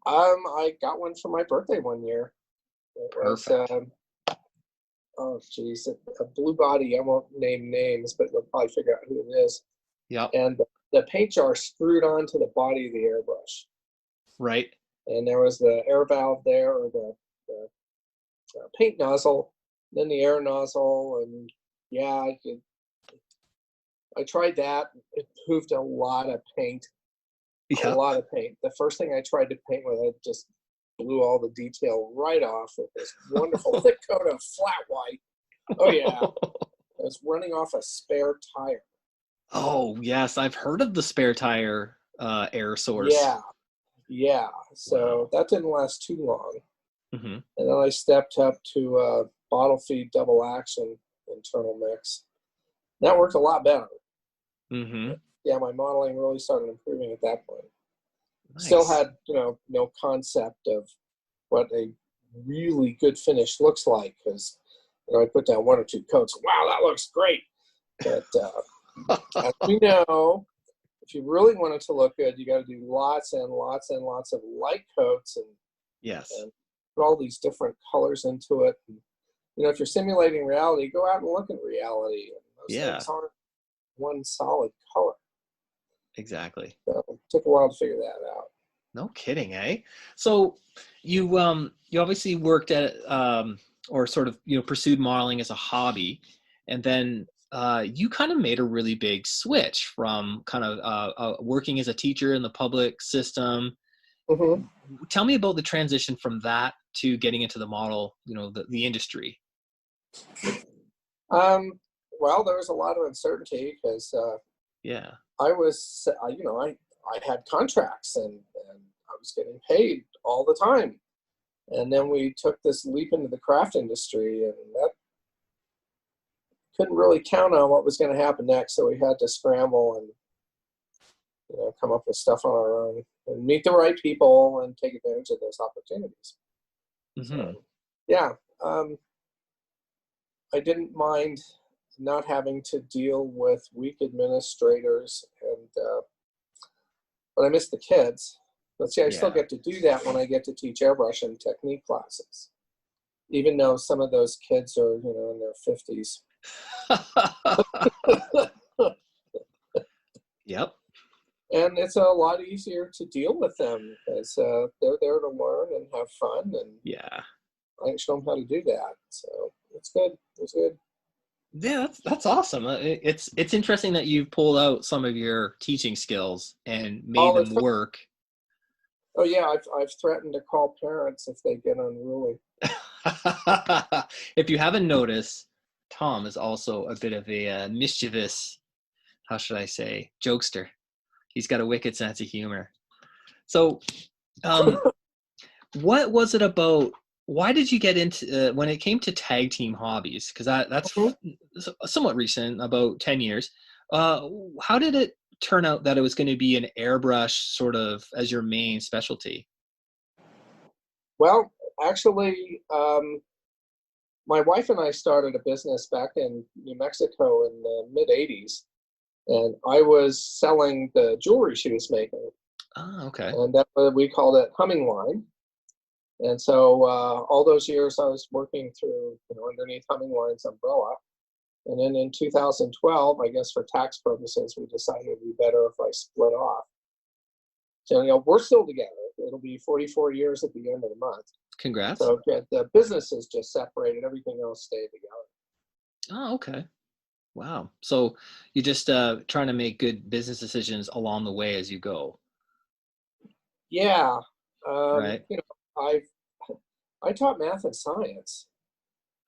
S3: I got one for my birthday one year. It was,
S2: Perfect.
S3: oh geez, a blue body. I won't name names, but you'll probably figure out who it is.
S2: Yep.
S3: And the paint jar screwed onto the body of the airbrush.
S2: Right.
S3: And there was the air valve there, or the paint nozzle, then the air nozzle, and yeah, I tried that. It proved a lot of paint. A
S2: Yep.
S3: lot of paint. The first thing I tried to paint with, I just blew all the detail right off with this wonderful thick coat of flat white. Oh yeah, I was running off a spare tire.
S2: Oh yes, I've heard of the spare tire air source.
S3: Yeah. So that didn't last too long.
S2: Mm-hmm.
S3: And then I stepped up to bottle feed double action internal mix. That worked a lot better.
S2: Mm-hmm.
S3: Yeah, my modeling really started improving at that point.
S2: Nice.
S3: Still had, no concept of what a really good finish looks like, because I put down one or two coats. Wow, that looks great. But as we know, if you really want it to look good, you got to do lots and lots and lots of light coats and
S2: yes.
S3: And put all these different colors into it. And, if you're simulating reality, go out and look at reality. And those things aren't one solid color.
S2: Exactly.
S3: So it took a while to figure that out.
S2: No kidding, eh? So you obviously worked at or sort of pursued modeling as a hobby, and then you kind of made a really big switch from kind of working as a teacher in the public system.
S3: Mm-hmm.
S2: Tell me about the transition from that to getting into the model, the industry.
S3: Well, there was a lot of uncertainty because I was, I had contracts and I was getting paid all the time. And then we took this leap into the craft industry, and that couldn't really count on what was going to happen next. So we had to scramble and, come up with stuff on our own and meet the right people and take advantage of those opportunities.
S2: Mm-hmm.
S3: So, I didn't mind not having to deal with weak administrators, but I miss the kids. But see, I still get to do that when I get to teach airbrush and technique classes, even though some of those kids are, in their 50s.
S2: Yep.
S3: And it's a lot easier to deal with them because they're there to learn and have fun, and I can show them how to do that. So it's good. It's good.
S2: Yeah, that's awesome. It's interesting that you pulled out some of your teaching skills and made them work.
S3: Oh yeah, I've threatened to call parents if they get unruly.
S2: If you haven't noticed, Tom is also a bit of a mischievous, how should I say, jokester. He's got a wicked sense of humor. So, what was it about? Why did you get into when it came to tag team hobbies? Because that's somewhat recent, about 10 years. How did it turn out that it was going to be an airbrush sort of as your main specialty?
S3: Well, actually, my wife and I started a business back in New Mexico in the mid 80s. And I was selling the jewelry she was making.
S2: Oh, okay.
S3: And that we called it Humming Line. And so all those years I was working through, underneath Humming Line's umbrella. And then in 2012, I guess for tax purposes, we decided it'd be better if I split off. So, we're still together. It'll be 44 years at the end of the month.
S2: Congrats.
S3: So the businesses just separated. Everything else stayed together.
S2: Oh, okay. Wow. So you're just trying to make good business decisions along the way as you go.
S3: Yeah.
S2: Right.
S3: I taught math and science.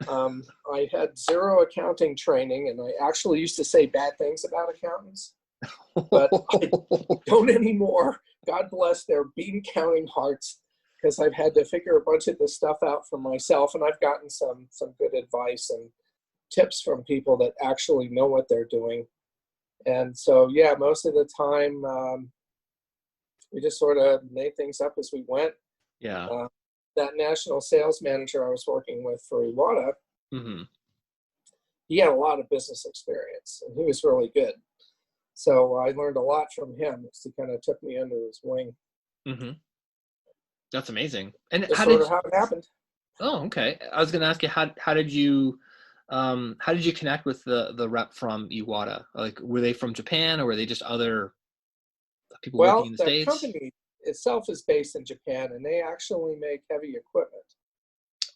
S3: I had zero accounting training, and I actually used to say bad things about accountants, but I don't anymore. God bless their bean counting hearts, because I've had to figure a bunch of this stuff out for myself, and I've gotten some good advice and tips from people that actually know what they're doing. And so, yeah, most of the time, we just sort of made things up as we went.
S2: Yeah.
S3: That national sales manager I was working with for Iwata,
S2: Mm-hmm.
S3: he had a lot of business experience, and he was really good. So I learned a lot from him, because he kind of took me under his wing.
S2: Mm-hmm. That's amazing. And
S3: That's sort of how it happened.
S2: Oh, okay. I was going to ask you, how did you connect with the rep from Iwata? Like, were they from Japan, or were they just other people working in the
S3: The
S2: States?
S3: company itself is based in Japan, and they actually make heavy equipment.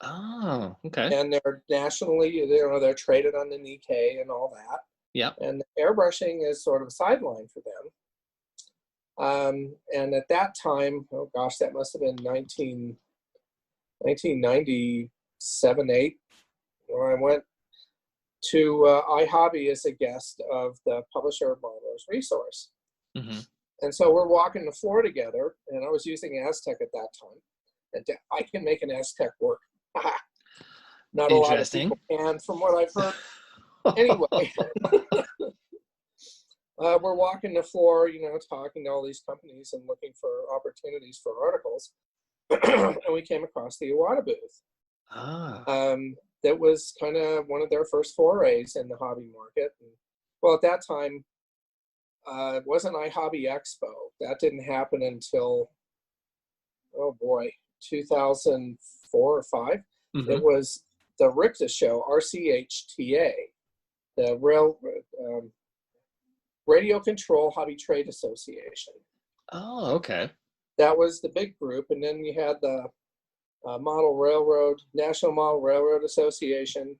S2: Oh, okay.
S3: And they're nationally, they're traded on the Nikkei and all that.
S2: Yeah.
S3: And airbrushing is sort of a sideline for them. And at that time, oh gosh, that must have been 1997, 8, where I went to iHobby as a guest of the publisher Modeler's Resource.
S2: Mm-hmm.
S3: And so we're walking the floor together, and I was using Aztec at that time. And I can make an Aztec work. Not a lot of people can, from what I've heard. Anyway, we're walking the floor, talking to all these companies and looking for opportunities for articles. And we came across the Iwata booth. That was kind of one of their first forays in the hobby market. And, well, at that time, it wasn't iHobby Expo. That didn't happen until, 2004 or 5. Mm-hmm. It was the RICTA show, RCHTA, the Radio Control Hobby Trade Association.
S2: Oh, okay.
S3: That was the big group. And then you had the National Model Railroad Association.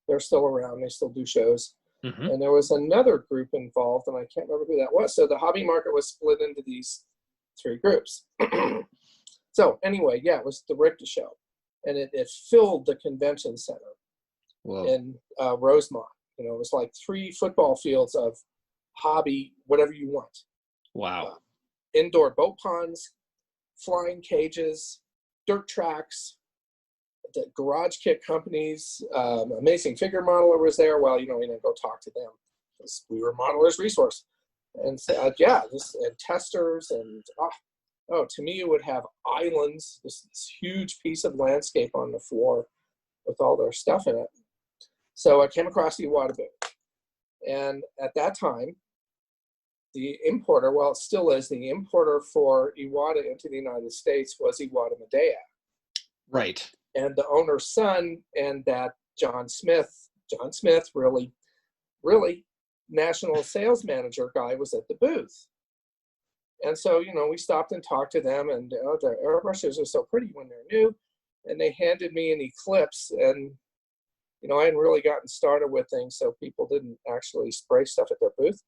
S3: They're still around. They still do shows. Mm-hmm. And there was another group involved, and I can't remember who that was. So the hobby market was split into these 3 groups. So anyway, yeah, it was the RICTA show. And it filled the convention center. Whoa. In Rosemont. It was like 3 football fields of hobby, whatever you want.
S2: Wow.
S3: Indoor boat ponds, flying cages, dirt tracks, the garage kit companies, Amazing Figure Modeler was there. Well, we didn't go talk to them, because we were Modeler's Resource. And and testers, and to me, it would have islands, this huge piece of landscape on the floor with all their stuff in it. So I came across the Iwata booth. And at that time, the importer, well, it still is, the importer for Iwata into the United States was Iwata Medea.
S2: Right.
S3: And the owner's son, and that John Smith, really, really national sales manager guy, was at the booth. And so, we stopped and talked to them, and the airbrushes are so pretty when they're new. And they handed me an Eclipse, and, I hadn't really gotten started with things, so people didn't actually spray stuff at their booth.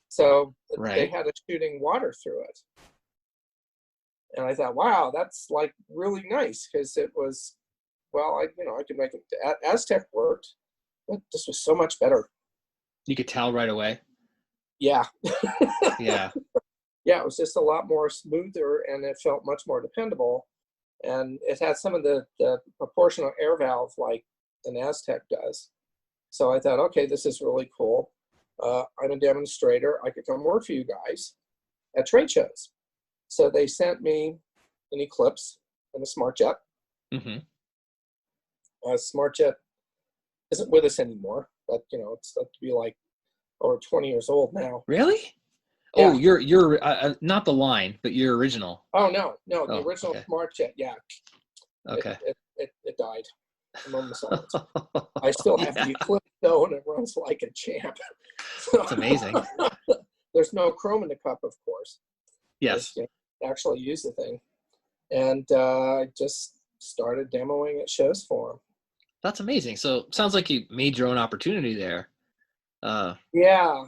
S3: So They had us shooting water through it. And I thought, wow, that's like really nice, because it was, well, I could make it. Aztec worked, but this was so much better.
S2: You could tell right away.
S3: Yeah.
S2: Yeah.
S3: Yeah, it was just a lot more smoother, and it felt much more dependable. And it had some of the proportional air valve like an Aztec does. So I thought, okay, this is really cool. I'm a demonstrator. I could come work for you guys at trade shows. So they sent me an Eclipse and a SmartJet. Mm-hmm. SmartJet isn't with us anymore, but it's up to be like over 20 years old now.
S2: Really?
S3: Yeah.
S2: Oh, you're not the line, but your original.
S3: Oh no, the original okay. SmartJet. Yeah.
S2: Okay.
S3: It died. I still have the Eclipse though, and it runs like a champ.
S2: It's amazing.
S3: There's no chrome in the cup, of course.
S2: Yes.
S3: Actually use the thing, and I just started demoing at shows for them.
S2: That's amazing. So sounds like you made your own opportunity there.
S3: Yeah,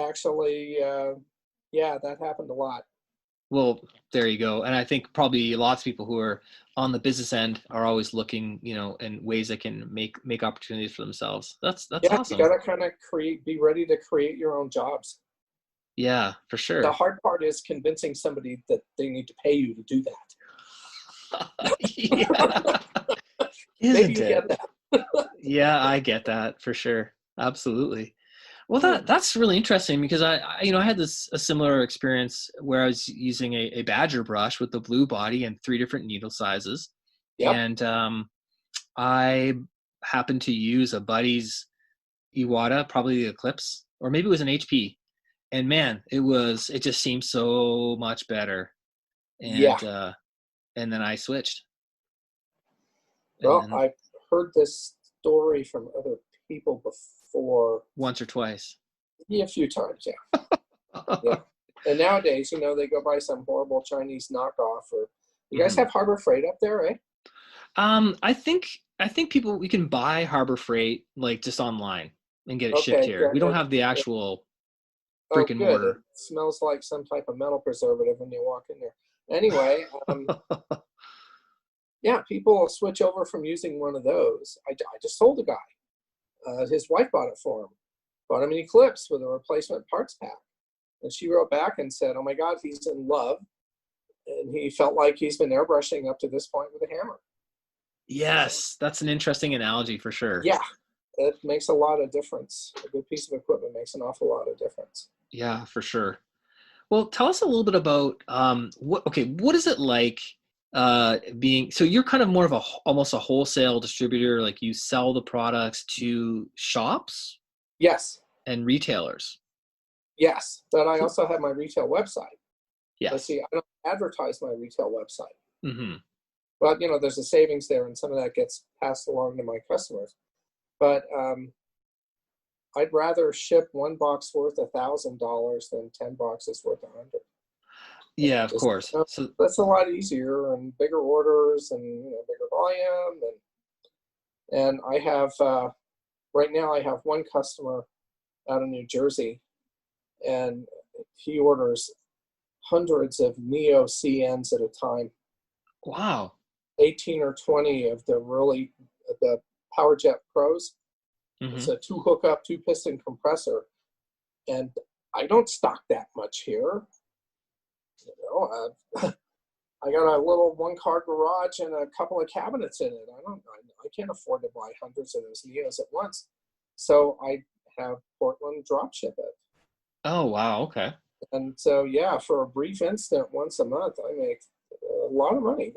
S3: actually, that happened a lot.
S2: Well, there you go. And I think probably lots of people who are on the business end are always looking, in ways that can make opportunities for themselves. That's
S3: Yeah, you
S2: awesome.
S3: got to kind of be ready to create your own jobs.
S2: Yeah, for
S3: The
S2: sure.
S3: hard part is convincing somebody that they need to pay you to do that.
S2: Yeah.
S3: Maybe
S2: Isn't
S3: you get
S2: it?
S3: that.
S2: Yeah, I get that for sure. Absolutely. Well,
S3: Hmm.
S2: that's really interesting because I had a similar experience where I was using a Badger brush with the blue body and 3 different needle sizes,
S3: Yep.
S2: and I happened to use a buddy's Iwata, probably the Eclipse, or maybe it was an HP, and man, it just seemed so much better,
S3: Yeah.
S2: and then I switched, and
S3: Well,
S2: then
S3: I've heard this story from other people before.
S2: once or twice.
S3: Yeah, a few times. Yeah. Yeah. And nowadays, they go buy some horrible Chinese knockoff. Or you guys
S2: Mhm.
S3: have Harbor Freight up there, eh?
S2: I think people we can buy Harbor Freight like just online and get it shipped
S3: Okay.
S2: here. We don't
S3: Good.
S2: have the actual
S3: Oh,
S2: brick and
S3: good. It
S2: mortar.
S3: smells like some type of metal preservative when you walk in there. Anyway, yeah, people will switch over from using one of those. I just told a guy. His wife bought it for him. Bought him an Eclipse with a replacement parts pack. And she wrote back and said, oh my God, he's in love. And he felt like he's been airbrushing up to this point with a hammer.
S2: Yes, that's an interesting analogy for sure.
S3: Yeah, it makes a lot of difference. A good piece of equipment makes an awful lot of difference.
S2: Yeah, for sure. Well, tell us a little bit about what is it like being so you're kind of more of almost a wholesale distributor, like you sell the products to shops
S3: Yes,
S2: and retailers.
S3: yes. But I also have my retail website. But
S2: Yes.
S3: see, I don't advertise my retail website.
S2: Mm-hmm.
S3: But, there's a savings there, and some of that gets passed along to my customers. But I'd rather ship one box worth $1,000 than 10 boxes worth 100.
S2: Yeah, of
S3: Just
S2: course. So
S3: that's a lot easier and bigger orders and bigger volume. And I have right now I have one customer out of New Jersey, and he orders hundreds of Neo CNs at a time,
S2: wow.
S3: 18 or 20 of the PowerJet Pros. It's
S2: Mm-hmm.
S3: a 2 hookup, 2 piston compressor, and I don't stock that much here. I got a little 1-car garage and a couple of cabinets in it. I can't afford to buy hundreds of those Neos at once, so I have Portland drop ship it.
S2: Oh, wow. Okay.
S3: And so, yeah, for a brief instant, once a month, I make a lot of money.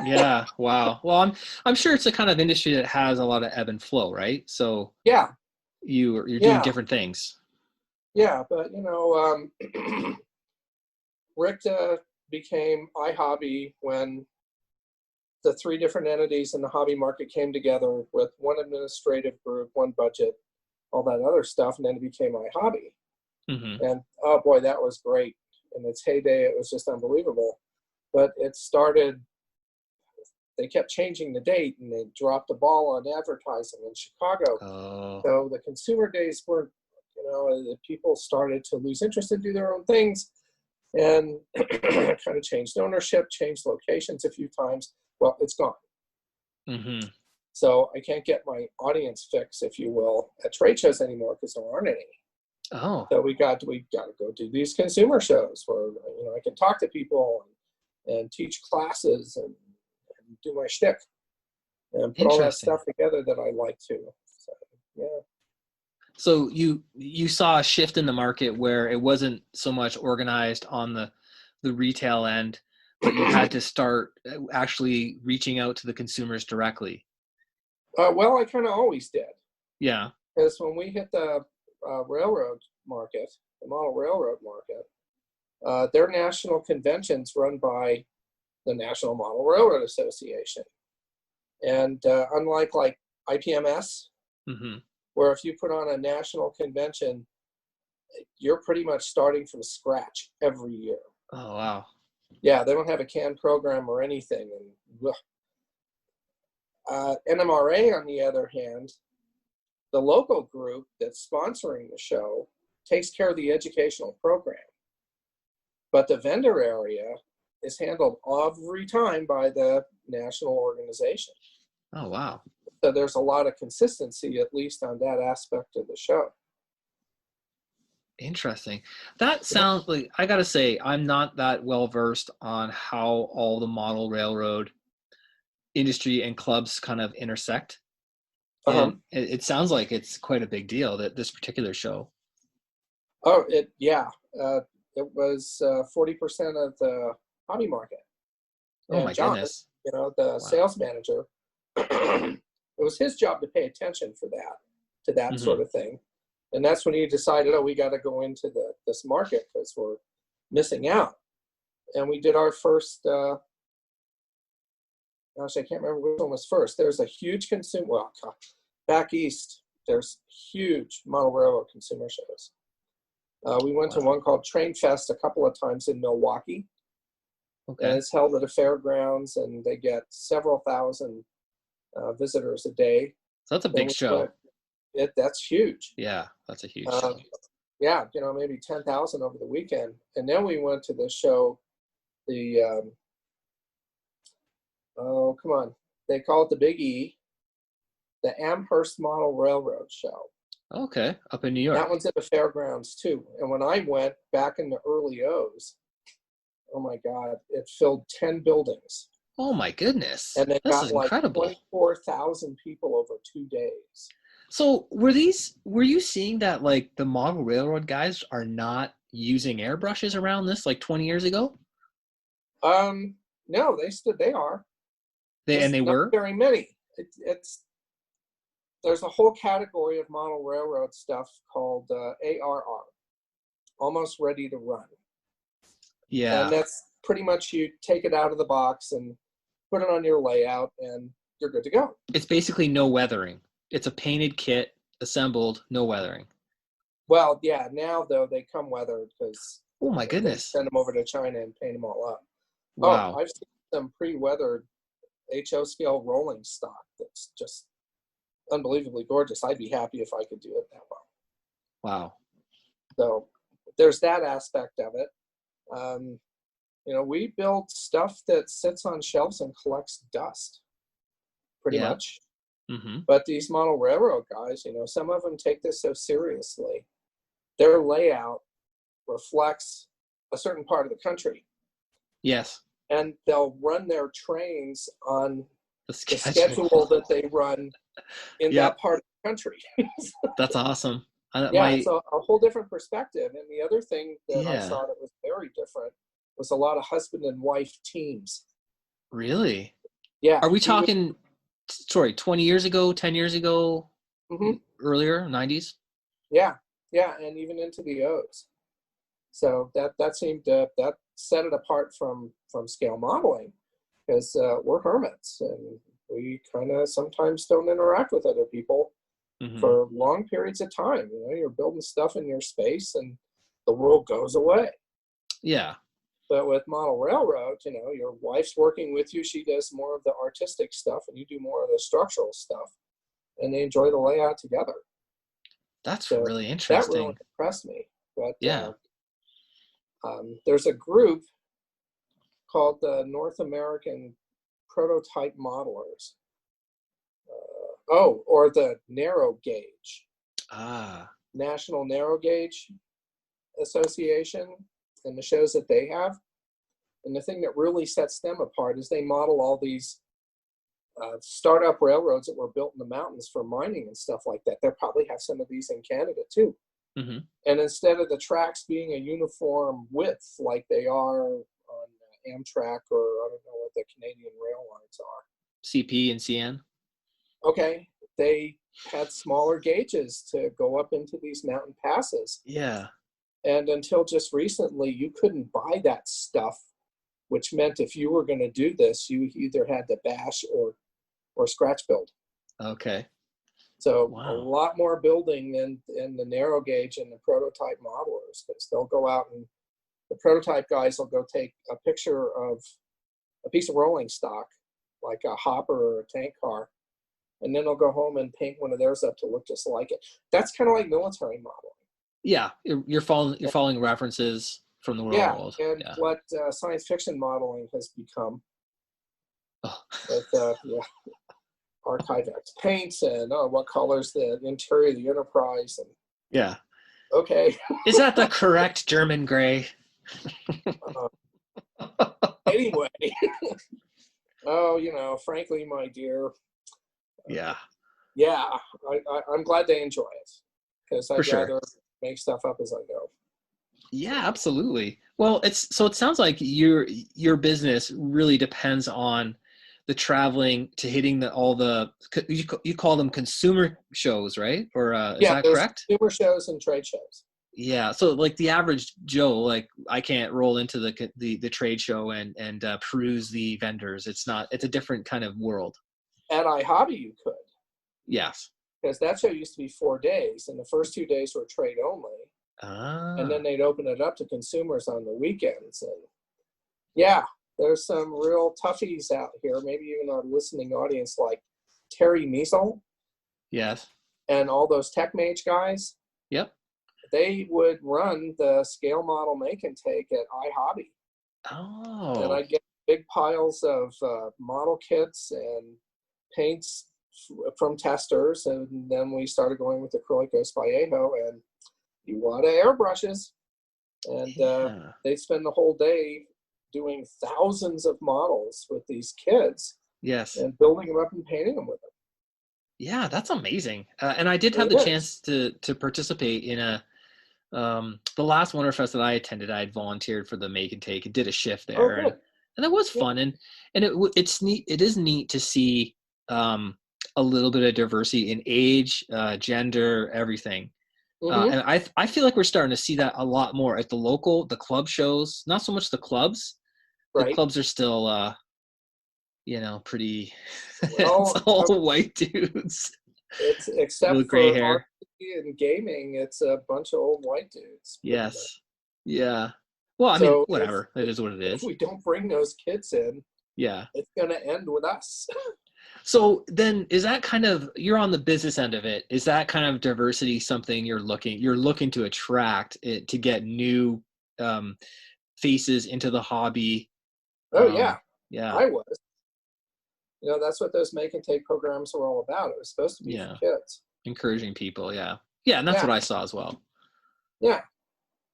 S2: Yeah. Wow. Well, I'm sure it's a kind of industry that has a lot of ebb and flow, right? So
S3: Yeah,
S2: you're doing
S3: yeah,
S2: different things.
S3: yeah. But Rick became iHobby when the 3 different entities in the hobby market came together with one administrative group, one budget, all that other stuff, and then it became iHobby.
S2: Mm-hmm.
S3: And oh boy, that was great. In its heyday, it was just unbelievable. But they kept changing the date, and they dropped the ball on advertising in Chicago.
S2: Oh.
S3: So the consumer days weren't, people started to lose interest and do their own things, and kind of changed ownership, changed locations a few times. Well, it's gone.
S2: Mm-hmm.
S3: So I can't get my audience fix, if you will, at trade shows anymore because there aren't any.
S2: Oh.
S3: So we got to go do these consumer shows where I can talk to people and teach classes and do my shtick and put all that
S2: Interesting.
S3: stuff together that I like to. So, yeah.
S2: So you saw a shift in the market where it wasn't so much organized on the retail end, but you had to start actually reaching out to the consumers directly.
S3: Well, I kind of always did,
S2: Yeah.
S3: because when we hit the railroad market, the model railroad market, their national conventions run by the National Model Railroad Association. And unlike like IPMS,
S2: Mm-hmm.
S3: where if you put on a national convention, you're pretty much starting from scratch every year.
S2: Oh, wow.
S3: Yeah, they don't have a canned program or anything. And NMRA, on the other hand, the local group that's sponsoring the show takes care of the educational program. But the vendor area is handled every time by the national organization.
S2: Oh, wow.
S3: So there's a lot of consistency, at least on that aspect of the show.
S2: Interesting. That sounds like, I got to say, I'm not that well versed on how all the model railroad industry and clubs kind of intersect.
S3: Uh-huh.
S2: And it sounds like it's quite a big deal, that this particular show.
S3: Oh, it was 40% of the hobby market.
S2: Oh,
S3: And
S2: my
S3: John,
S2: goodness.
S3: the
S2: Wow.
S3: sales manager, it was his job to pay attention to that
S2: Mm-hmm.
S3: sort of thing. And that's when he decided, we got to go into this market because we're missing out. And we did our first, I can't remember which one was first. There's a huge back east, there's huge model railroad consumer shows. We went to one called Train Fest a couple of times in Milwaukee.
S2: Okay.
S3: And it's held at a fairgrounds, and they get several thousand visitors a day.
S2: So that's a big show.
S3: That's huge.
S2: Yeah, that's a huge show.
S3: Yeah, maybe 10,000 over the weekend. And then we went to the show, they call it the Big E, the Amherst Model Railroad Show.
S2: Okay, up in New York.
S3: That one's at the fairgrounds too. And when I went back in the early O's, oh my God, it filled 10 buildings.
S2: Oh my goodness.
S3: And they
S2: this
S3: got
S2: is
S3: like
S2: incredible.
S3: 24,000 people over 2 days.
S2: So were you seeing that like the model railroad guys are not using airbrushes around this like 20 years ago?
S3: No, they are.
S2: They were?
S3: Very many. There's a whole category of model railroad stuff called ARR, almost ready to run.
S2: Yeah.
S3: And that's pretty much you take it out of the box and put it on your layout and you're good to go.
S2: It's basically no weathering. It's a painted kit, assembled, no weathering.
S3: Well, yeah, now though they come weathered because
S2: oh my goodness,
S3: they send them over to China and paint them all up.
S2: Wow.
S3: Oh, I've seen some pre-weathered HO scale rolling stock that's just unbelievably gorgeous. I'd be happy if I could do it that well.
S2: Wow.
S3: So there's that aspect of it. We build stuff that sits on shelves and collects dust pretty much.
S2: Mm-hmm.
S3: But these model railroad guys, some of them take this so seriously. Their layout reflects a certain part of the country.
S2: Yes.
S3: And they'll run their trains on
S2: the
S3: schedule that they run in that part of the country.
S2: That's awesome.
S3: It's a whole different perspective. And the other thing that I saw that was very different was a lot of husband and wife teams.
S2: Really?
S3: Yeah.
S2: Are we talking, 20 years ago, 10 years ago, earlier, 90s?
S3: Yeah. Yeah. And even into the O's. So that seemed that set it apart from scale modeling because we're hermits and we kind of sometimes don't interact with other people for long periods of time. You're building stuff in your space and the world goes away.
S2: Yeah.
S3: But with model railroad, your wife's working with you. She does more of the artistic stuff and you do more of the structural stuff and they enjoy the layout together.
S2: That's really interesting.
S3: That really impressed me. But
S2: yeah.
S3: There's a group called the North American Prototype Modelers. Or the Narrow Gauge. National Narrow Gauge Association and the shows that they have. And the thing that really sets them apart is they model all these startup railroads that were built in the mountains for mining and stuff like that. They'll probably have some of these in Canada too.
S2: Mm-hmm.
S3: And instead of the tracks being a uniform width like they are on Amtrak or I don't know what the Canadian rail lines are.
S2: CP and CN?
S3: Okay. They had smaller gauges to go up into these mountain passes.
S2: Yeah.
S3: And until just recently, you couldn't buy that stuff, which meant if you were going to do this, you either had to bash or scratch build.
S2: Okay.
S3: So a lot more building in the narrow gauge and the prototype modelers, because they'll go out and the prototype guys will go take a picture of a piece of rolling stock, like a hopper or a tank car, and then they'll go home and paint one of theirs up to look just like it. That's kind of like military modeling.
S2: Yeah, you're following references. from the real
S3: Yeah,
S2: world.
S3: and
S2: Yeah.
S3: what science fiction modeling has become
S2: Oh.
S3: with Archive X paints and what colors the interior of the Enterprise. And
S2: Yeah.
S3: okay.
S2: Is that the correct German gray?
S3: Anyway. Oh, frankly, my dear.
S2: Yeah.
S3: Yeah, I'm glad they enjoy it because
S2: For
S3: I'd
S2: sure.
S3: rather make stuff up as I go.
S2: Yeah, absolutely. Well, it sounds like your business really depends on the traveling to hitting you call them consumer shows, right? Or is
S3: Yeah,
S2: that
S3: there's
S2: correct?
S3: consumer shows and trade shows.
S2: Yeah. So like the average Joe, like I can't roll into the trade show and peruse the vendors. It's a different kind of world.
S3: At iHobby, you could,
S2: Yes.
S3: because that show used to be 4 days, and the first 2 days were trade only, and
S2: Ah.
S3: then they'd open it up to consumers on the weekends. And yeah, there's some real toughies out here, maybe even our listening audience, like Terry Measle
S2: Yes.
S3: and all those Tech Mage guys.
S2: Yep.
S3: They would run the scale model make and take at iHobby. And
S2: Oh.
S3: I get big piles of model kits and paints from testers, and then we started going with acrylic Ghost Vallejo and Iwata airbrushes, and
S2: Yeah.
S3: they'd spend the whole day doing thousands of models with these kids
S2: Yes.
S3: and building them up and painting them with them.
S2: Yeah, that's amazing. And I did have
S3: It
S2: the
S3: is.
S2: chance to participate in the last Wonderfest that I attended. I had volunteered for the make and take and did a shift
S3: Oh,
S2: there,
S3: good.
S2: and it was
S3: Yeah.
S2: fun. And it's neat. It is neat to see a little bit of diversity in age, gender, everything.
S3: Mm-hmm.
S2: And I feel like we're starting to see that a lot more at the club shows. Not so much the clubs. The
S3: Right.
S2: clubs are still pretty.
S3: Well,
S2: It's all white dudes
S3: it's except
S2: with gray
S3: for
S2: hair.
S3: RPG and gaming, it's a bunch of old white dudes.
S2: Yes. Yeah. Well, I mean,
S3: So
S2: whatever. It is what it
S3: if
S2: is.
S3: we don't bring those kids in,
S2: Yeah.
S3: it's going to end with us.
S2: So then is that kind of, you're on the business end of it. Is that kind of diversity something you're looking to attract it to get new faces into the hobby?
S3: Oh, yeah,
S2: Yeah.
S3: I was. That's what those make and take programs were all about. It was supposed to be
S2: Yeah.
S3: for kids.
S2: Encouraging people. Yeah. Yeah. And that's
S3: Yeah.
S2: what I saw as well.
S3: Yeah.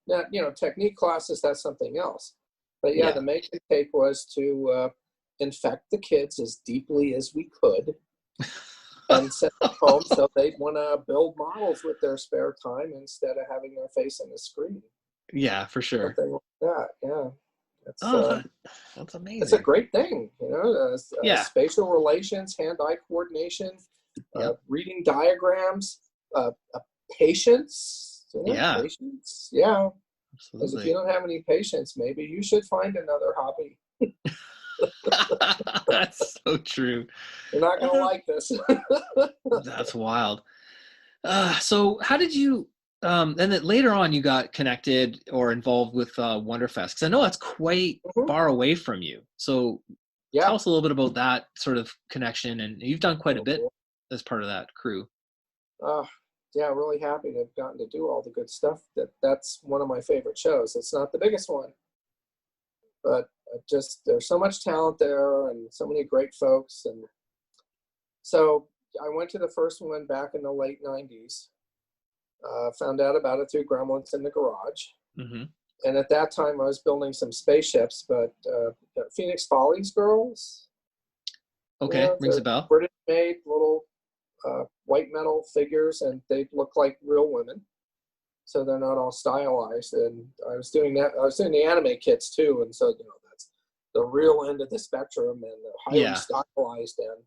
S3: Now, technique classes, that's something else. But yeah,
S2: Yeah.
S3: the make and take was to infect the kids as deeply as we could and send them home so they'd want to build models with their spare time instead of having their face on the screen.
S2: Yeah, for sure.
S3: Something like that. Yeah.
S2: That's amazing.
S3: It's a great thing,
S2: Yeah.
S3: spatial relations, hand-eye coordination,
S2: Yep.
S3: reading diagrams, patience.
S2: Yeah.
S3: Patience. Yeah. Because if
S2: Absolutely.
S3: you don't have any patience, maybe you should find another hobby.
S2: That's so true.
S3: You're not going to like this.
S2: That's wild. So how did you, and then later on you got connected or involved with Wonderfest? Because I know that's quite far away from you. So tell us a little bit about that sort of connection. And you've done quite a bit as part of that crew.
S3: Yeah, really happy to have gotten to do all the good stuff. That's one of my favorite shows. It's not the biggest one, but just there's so much talent there and so many great folks. And so I went to the first one back in the late 90s. Found out about it through Gremlins in the Garage.
S2: Mm-hmm.
S3: And at that time I was building some spaceships, but Phoenix Follies girls.
S2: Okay, rings a bell.
S3: British made little white metal figures, and they look like real women, so they're not all stylized. And I was doing that. I was doing the anime kits too, and so that's the real end of the spectrum and the highly stylized end.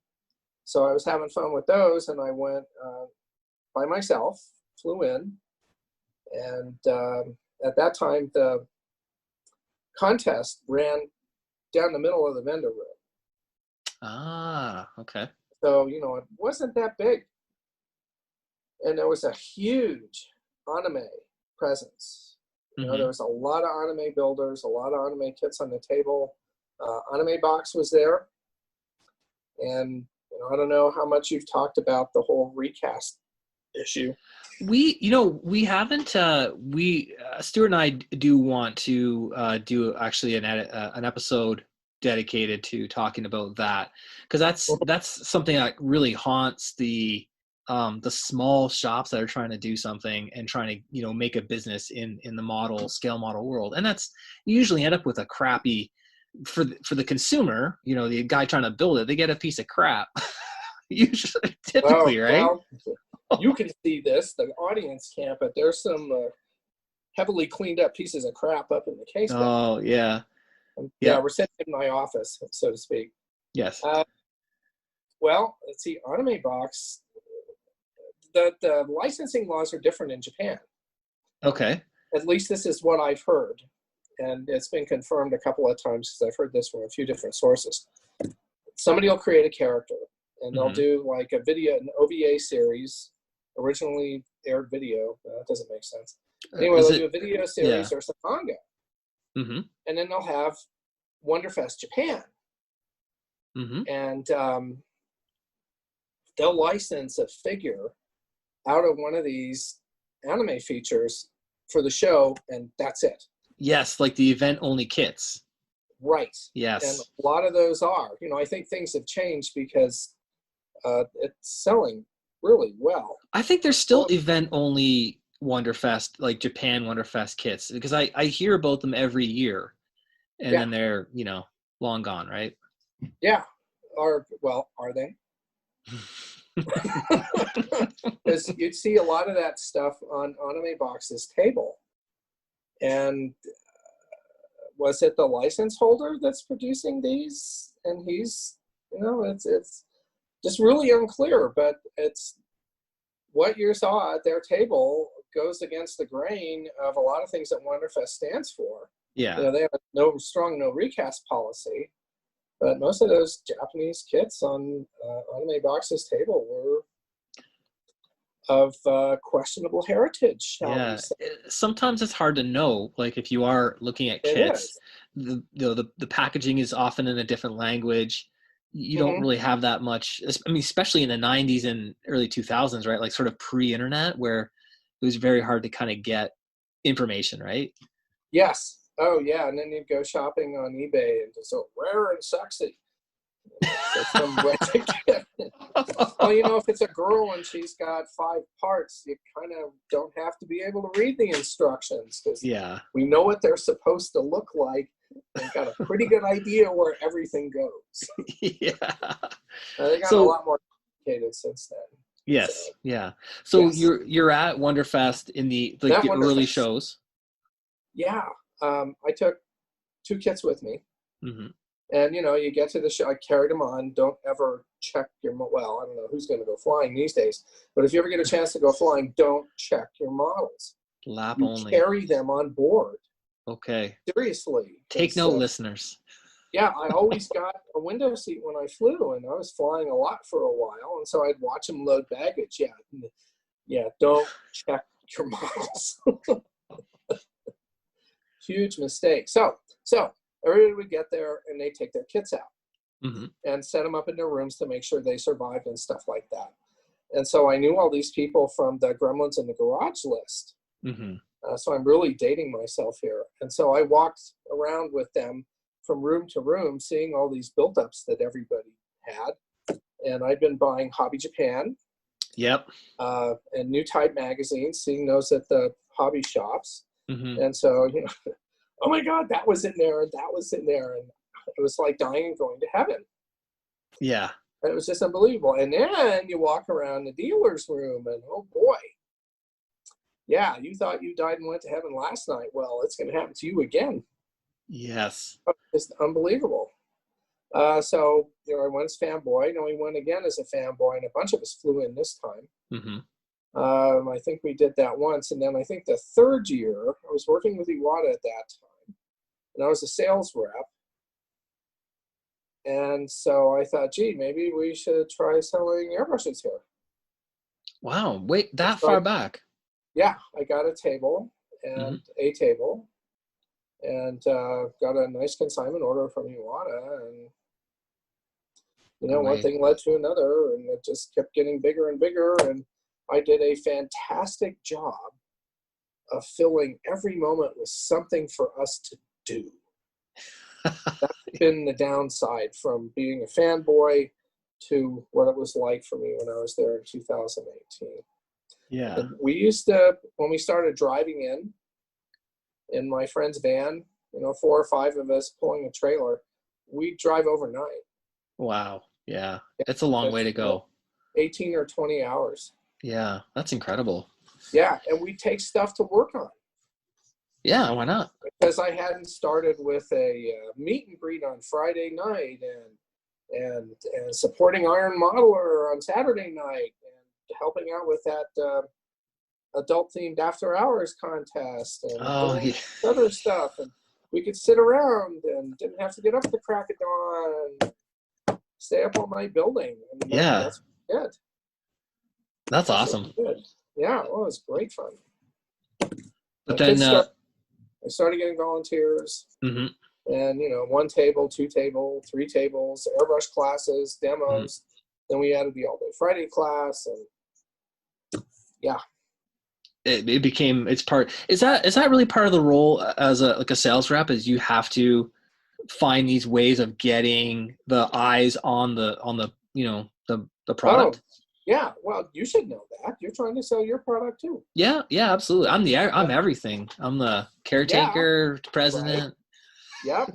S3: So I was having fun with those, and I went by myself, flew in, and at that time the contest ran down the middle of the vendor room.
S2: Ah, okay.
S3: So, it wasn't that big. And there was a huge anime presence.
S2: Mm-hmm.
S3: There was a lot of anime builders, a lot of anime kits on the table. Anime Box was there. And, I don't know how much you've talked about the whole recast issue.
S2: We haven't, Stuart and I do want to do actually an episode dedicated to talking about that, because that's something that really haunts the small shops that are trying to do something and trying to, make a business in the scale model world. And that's, you usually end up with a crappy, for the consumer, the guy trying to build it, they get a piece of crap. Usually, typically, right?
S3: Well, you can see this. The audience can't, but there's some heavily cleaned up pieces of crap up in the case.
S2: Oh, yeah.
S3: Yeah, we're sitting in my office, so to speak.
S2: Yes.
S3: Well, let's see. Anime Box, the licensing laws are different in Japan.
S2: Okay.
S3: At least this is what I've heard. And it's been confirmed a couple of times because I've heard this from a few different sources. Somebody will create a character, and they'll do like a video, an OVA series, originally aired video. That doesn't make sense. Anyway, they'll do a video series or some manga.
S2: Mm-hmm.
S3: And then they'll have Wonderfest Japan.
S2: Mm-hmm.
S3: And they'll license a figure out of one of these anime features for the show, and that's it.
S2: Yes, like the event-only kits.
S3: Right.
S2: Yes.
S3: And a lot of those are. I think things have changed because it's selling really well.
S2: I think there's still event-only Wonderfest, like Japan Wonderfest kits, because I hear about them every year, and then they're, long gone, right?
S3: Yeah. Are they? Because you'd see a lot of that stuff on Anime Box's table. And was it the license holder that's producing these? And he's, it's just really unclear, but it's what you saw at their table goes against the grain of a lot of things that Wonderfest stands for.
S2: Yeah.
S3: They have a no recast policy, but most of those Japanese kits on Anime Box's table were of questionable heritage.
S2: Yeah. Sometimes it's hard to know, like if you are looking at kits, the packaging is often in a different language. You don't really have that much, especially in the 90s and early 2000s, right? Like sort of pre-internet, where it was very hard to kind of get information, right?
S3: Yes. Oh, yeah. And then you'd go shopping on eBay and just rare and sexy. Well, if it's a girl and she's got 5 parts, you kind of don't have to be able to read the instructions, because we know what they're supposed to look like and got a pretty good idea where everything goes.
S2: Yeah.
S3: They got a lot more complicated since then.
S2: Yes. So you're at Wonderfest in the early shows.
S3: Yeah. I took 2 kits with me.
S2: Mm-hmm.
S3: And, you get to the show, I carried them on. Don't ever check I don't know who's going to go flying these days. But if you ever get a chance to go flying, don't check your models.
S2: Lap
S3: you
S2: only.
S3: Carry them on board.
S2: Okay.
S3: Seriously.
S2: Take note, listeners.
S3: Yeah, I always got a window seat when I flew, and I was flying a lot for a while. And so I'd watch them load baggage. Yeah, don't check your models. Huge mistake. So everybody would get there and they take their kits out and set them up in their rooms to make sure they survived and stuff like that. And so I knew all these people from the Gremlins in the Garage list. So I'm really dating myself here. And so I walked around with them from room to room, seeing all these build-ups that everybody had. And I'd been buying Hobby Japan.
S2: Yep.
S3: And New Type magazines, seeing those at the hobby shops. And so, oh my God, that was in there and that was in there. And it was like dying and going to heaven.
S2: Yeah.
S3: And it was just unbelievable. And then you walk around the dealer's room and oh boy. Yeah, you thought you died and went to heaven last night. Well, it's going to happen to you again.
S2: Yes.
S3: It's unbelievable. So, I went as fanboy. And we went again as a fanboy, and a bunch of us flew in this time. I think we did that once. And then I think the third year, I was working with Iwata at that time, and I was a sales rep. And so I thought, gee, maybe we should try selling airbrushes here.
S2: Wow. Wait, that far back?
S3: Yeah. I got a table and and got a nice consignment order from Iwata. And, one thing led to another, and it just kept getting bigger and bigger. And I did a fantastic job of filling every moment with something for us to do. That's been the downside from being a fanboy to what it was like for me when I was there in 2018.
S2: Yeah.
S3: And we used to, when we started driving in my friend's van, 4 or 5 of us pulling a trailer, we'd drive overnight.
S2: Wow. Yeah. It's a long way to go.
S3: 18 or 20 hours.
S2: Yeah. That's incredible.
S3: Yeah. And we'd take stuff to work on.
S2: Yeah. Why not?
S3: Because I hadn't started with a meet and greet on Friday night and supporting Iron Modeler on Saturday night and helping out with that adult themed after hours contest and doing other stuff. And we could sit around and didn't have to get up at the crack of dawn and stay up all night building. And that's good.
S2: That's awesome.
S3: Good. Yeah, well, it was great fun.
S2: But then
S3: I started getting volunteers,
S2: mm-hmm.
S3: and 1 table, 2 table, 3 tables, airbrush classes, demos. Mm-hmm. Then we added the all day Friday class, and yeah.
S2: It became its part. Is that really part of the role as a sales rep? Is you have to find these ways of getting the eyes on the the product?
S3: Oh, yeah. Well, you should know that. You're trying to sell your product too.
S2: Yeah, absolutely. I'm everything. I'm the caretaker, president.
S3: Right.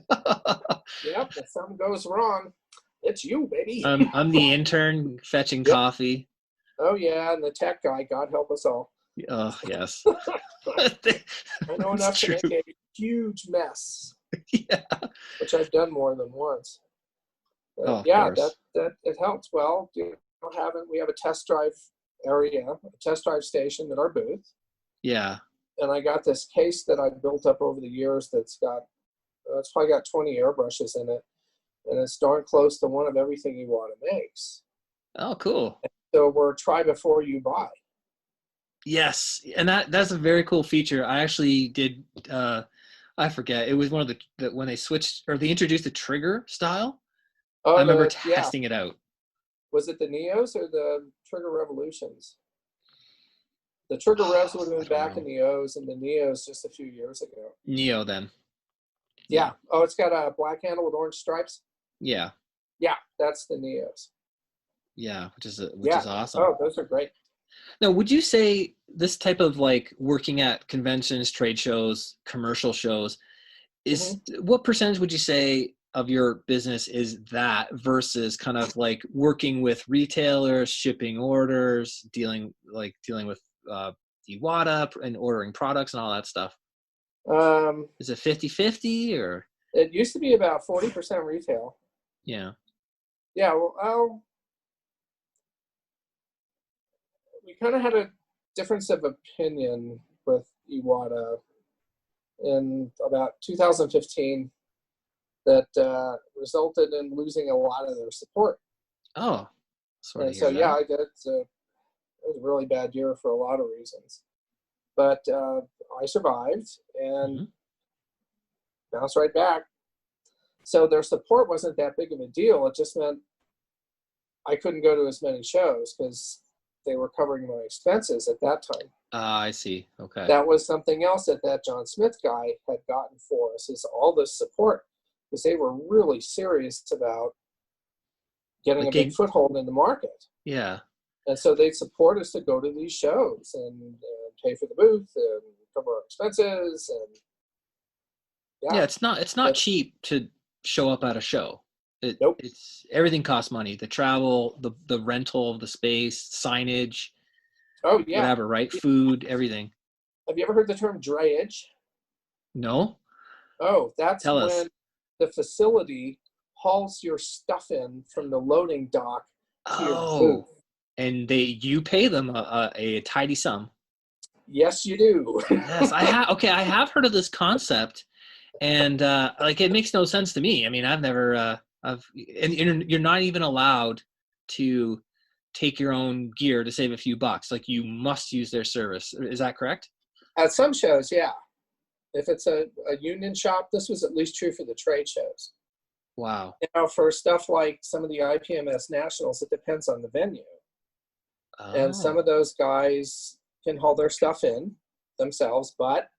S3: Yep. If something goes wrong, it's you, baby.
S2: I'm the intern fetching coffee.
S3: Oh yeah, and the tech guy. God help us all.
S2: Oh yes.
S3: I know enough to make a huge mess.
S2: Yeah.
S3: Which I've done more than once. That it helps. Well, we have a test drive area, a test drive station at our booth.
S2: Yeah.
S3: And I got this case that I built up over the years that's probably got 20 airbrushes in it, and it's darn close to one of everything Iwata makes.
S2: Oh, cool.
S3: And so we're try before you buy.
S2: Yes, and that's a very cool feature. I actually did. I forget. It was one of the when they switched or they introduced the trigger style. I remember testing it out.
S3: Was it the Neos or the Trigger Revolutions? The Trigger Revs would have been back in the O's, and the Neos just a few years ago.
S2: Neo then.
S3: Yeah. Oh, it's got a black handle with orange stripes.
S2: Yeah.
S3: Yeah, that's the Neos.
S2: Yeah, which is awesome.
S3: Oh, those are great.
S2: Now, would you say this type of like working at conventions, trade shows, commercial shows is what percentage would you say of your business is that versus kind of like working with retailers, shipping orders, dealing with Iwata and ordering products and all that stuff? Is it 50-50 or?
S3: It used to be about 40% retail.
S2: Yeah.
S3: Yeah. Well, we kind of had a difference of opinion with Iwata in about 2015 that resulted in losing a lot of their support.
S2: Oh,
S3: and so yeah, it was a really bad year for a lot of reasons, but I survived and bounced right back. So their support wasn't that big of a deal. It just meant I couldn't go to as many shows because they were covering my expenses at that time.
S2: I see. Okay.
S3: That was something else that John Smith guy had gotten for us, is all this support, because they were really serious about getting a big foothold in the market.
S2: Yeah.
S3: And so they'd support us to go to these shows and pay for the booth and cover our expenses. And
S2: yeah, it's not cheap to show up at a show.
S3: Nope.
S2: It's everything costs money. The travel, the rental of the space, signage.
S3: Oh yeah.
S2: Whatever, right? Food, everything.
S3: Have you ever heard the term drayage?
S2: No.
S3: Oh, that's
S2: Tell
S3: when
S2: us.
S3: The facility hauls your stuff in from the loading dock to your booth.
S2: And you pay them a tidy sum.
S3: Yes, you do.
S2: Yes, I have. Okay, I have heard of this concept, and it makes no sense to me. I mean, I've never. And you're not even allowed to take your own gear to save a few bucks. Like, you must use their service. Is that correct?
S3: At some shows, yeah. If it's a union shop, this was at least true for the trade shows.
S2: Wow.
S3: For stuff like some of the IPMS nationals, it depends on the venue. And some of
S2: Oh.
S3: those guys can haul their stuff in themselves, but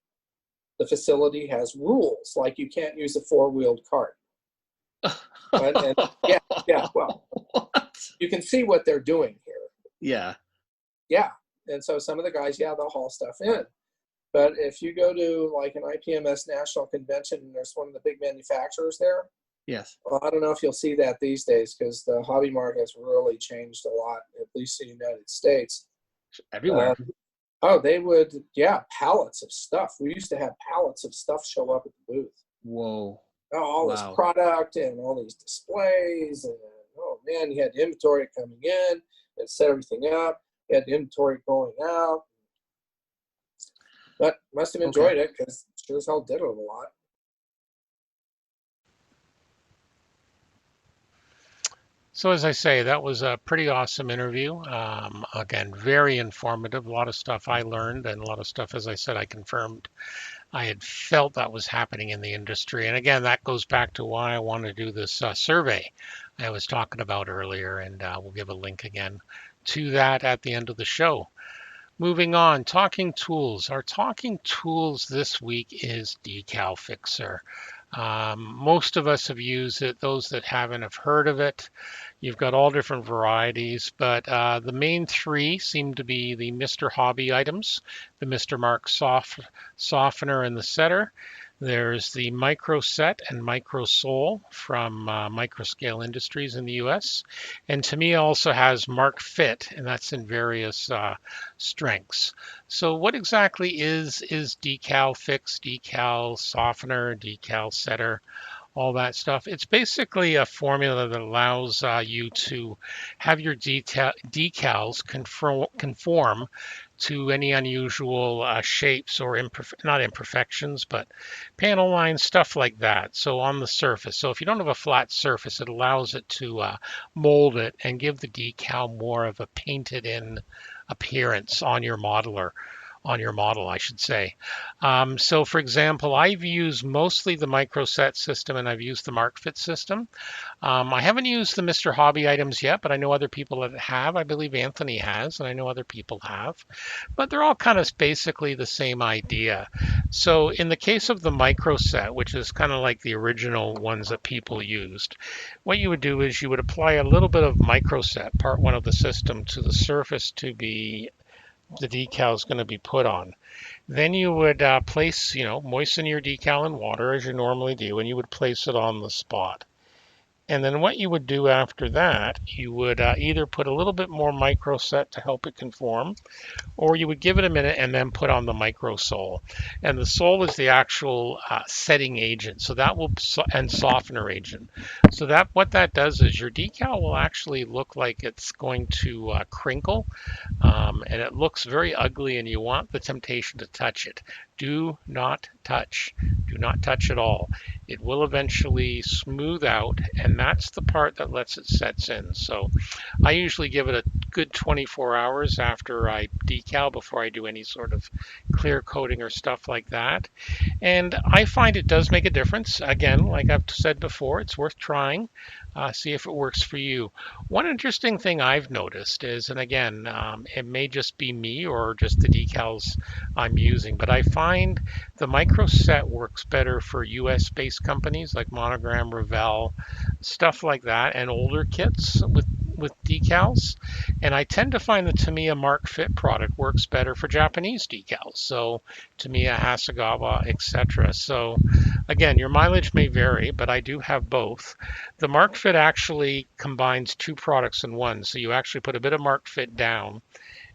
S3: the facility has rules, like you can't use a four-wheeled cart. And yeah, yeah, well,
S2: What?
S3: you can see what they're doing here.
S2: Yeah.
S3: Yeah. And so some of the guys, yeah, they'll haul stuff in. But if you go to like an IPMS national convention and there's one of the big manufacturers there,
S2: Yes.
S3: well, I don't know if you'll see that these days because the hobby market has really changed a lot, at least in the United States.
S2: Everywhere.
S3: Um, oh, they would, yeah, pallets of stuff. We used to have pallets of stuff show up at the booth.
S2: Whoa.
S3: Oh, all this
S2: Wow.
S3: product and all these displays. And oh, man, you had the inventory coming in and set everything up. You had the inventory going out. But must have
S2: Okay.
S3: enjoyed it because sure as hell did it a lot.
S1: So as I say, that was a pretty awesome interview. Again, very informative. A lot of stuff I learned, and a lot of stuff, as I said, I confirmed I had felt that was happening in the industry. And again, that goes back to why I want to do this survey I was talking about earlier, and we'll give a link again to that at the end of the show. Moving on, talking tools. Our talking tools this week is Decal Fixer. Most of us have used it. Those that haven't have heard of it. You've got all different varieties, but the main three seem to be the Mr. Hobby items, the Mr. Mark softener and the setter. There's the Micro Set and Micro Sole from Microscale Industries in the US. And Tamiya also has Mark Fit, and that's in various strengths. So what exactly is decal fix, decal softener, decal setter? All that stuff. It's basically a formula that allows you to have your decals conform to any unusual shapes or not imperfections, but panel lines, stuff like that. So on the surface. So if you don't have a flat surface, it allows it to mold it and give the decal more of a painted in appearance on your modeler. On your model, I should say. So for example, I've used mostly the microset system and I've used the MarkFit system. I haven't used the Mr. Hobby items yet, but I know other people that have. I believe Anthony has, and I know other people have. But they're all kind of basically the same idea. So in the case of the microset, which is kind of like the original ones that people used, what you would do is you would apply a little bit of microset, part one of the system, to the surface to be the decal is going to be put on. Then you would moisten your decal in water as you normally do, and you would place it on the spot. And then what you would do after that, you would either put a little bit more microset to help it conform, or you would give it a minute and then put on the micro sole. And the sole is the actual setting agent, so that will and softener agent. So that what that does is your decal will actually look like it's going to crinkle, and it looks very ugly, and you want the temptation to touch it. Do not touch. Do not touch at all. It will eventually smooth out, and that's the part that lets it sets in. So I usually give it a good 24 hours after I decal before I do any sort of clear coating or stuff like that. And I find it does make a difference. Again, like I've said before, it's worth trying. See if it works for you. One interesting thing I've noticed is, and again, it may just be me or just the decals I'm using, but I find the microset works better for US based companies like Monogram, Revell, stuff like that, and older kits with decals. And I tend to find the Tamiya Mark Fit product works better for Japanese decals. So Tamiya, Hasegawa, etc. So again, your mileage may vary, but I do have both. The Mark Fit actually combines two products in one. So you actually put a bit of Mark Fit down,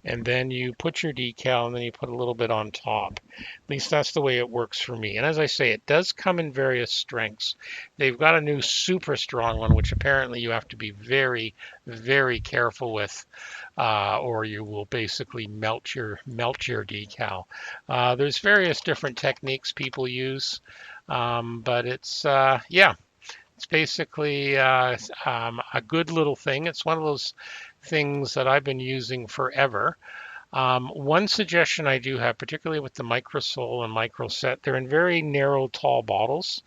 S1: and then you put your decal, and then you put a little bit on top. At least that's the way it works for me. And as I say, it does come in various strengths. They've got a new super strong one, which apparently you have to be very, very careful with, or you will basically melt your decal. There's various different techniques people use, but it's basically a good little thing. It's one of those things that I've been using forever. One suggestion I do have, particularly with the microsole and microset, they're in very narrow, tall bottles,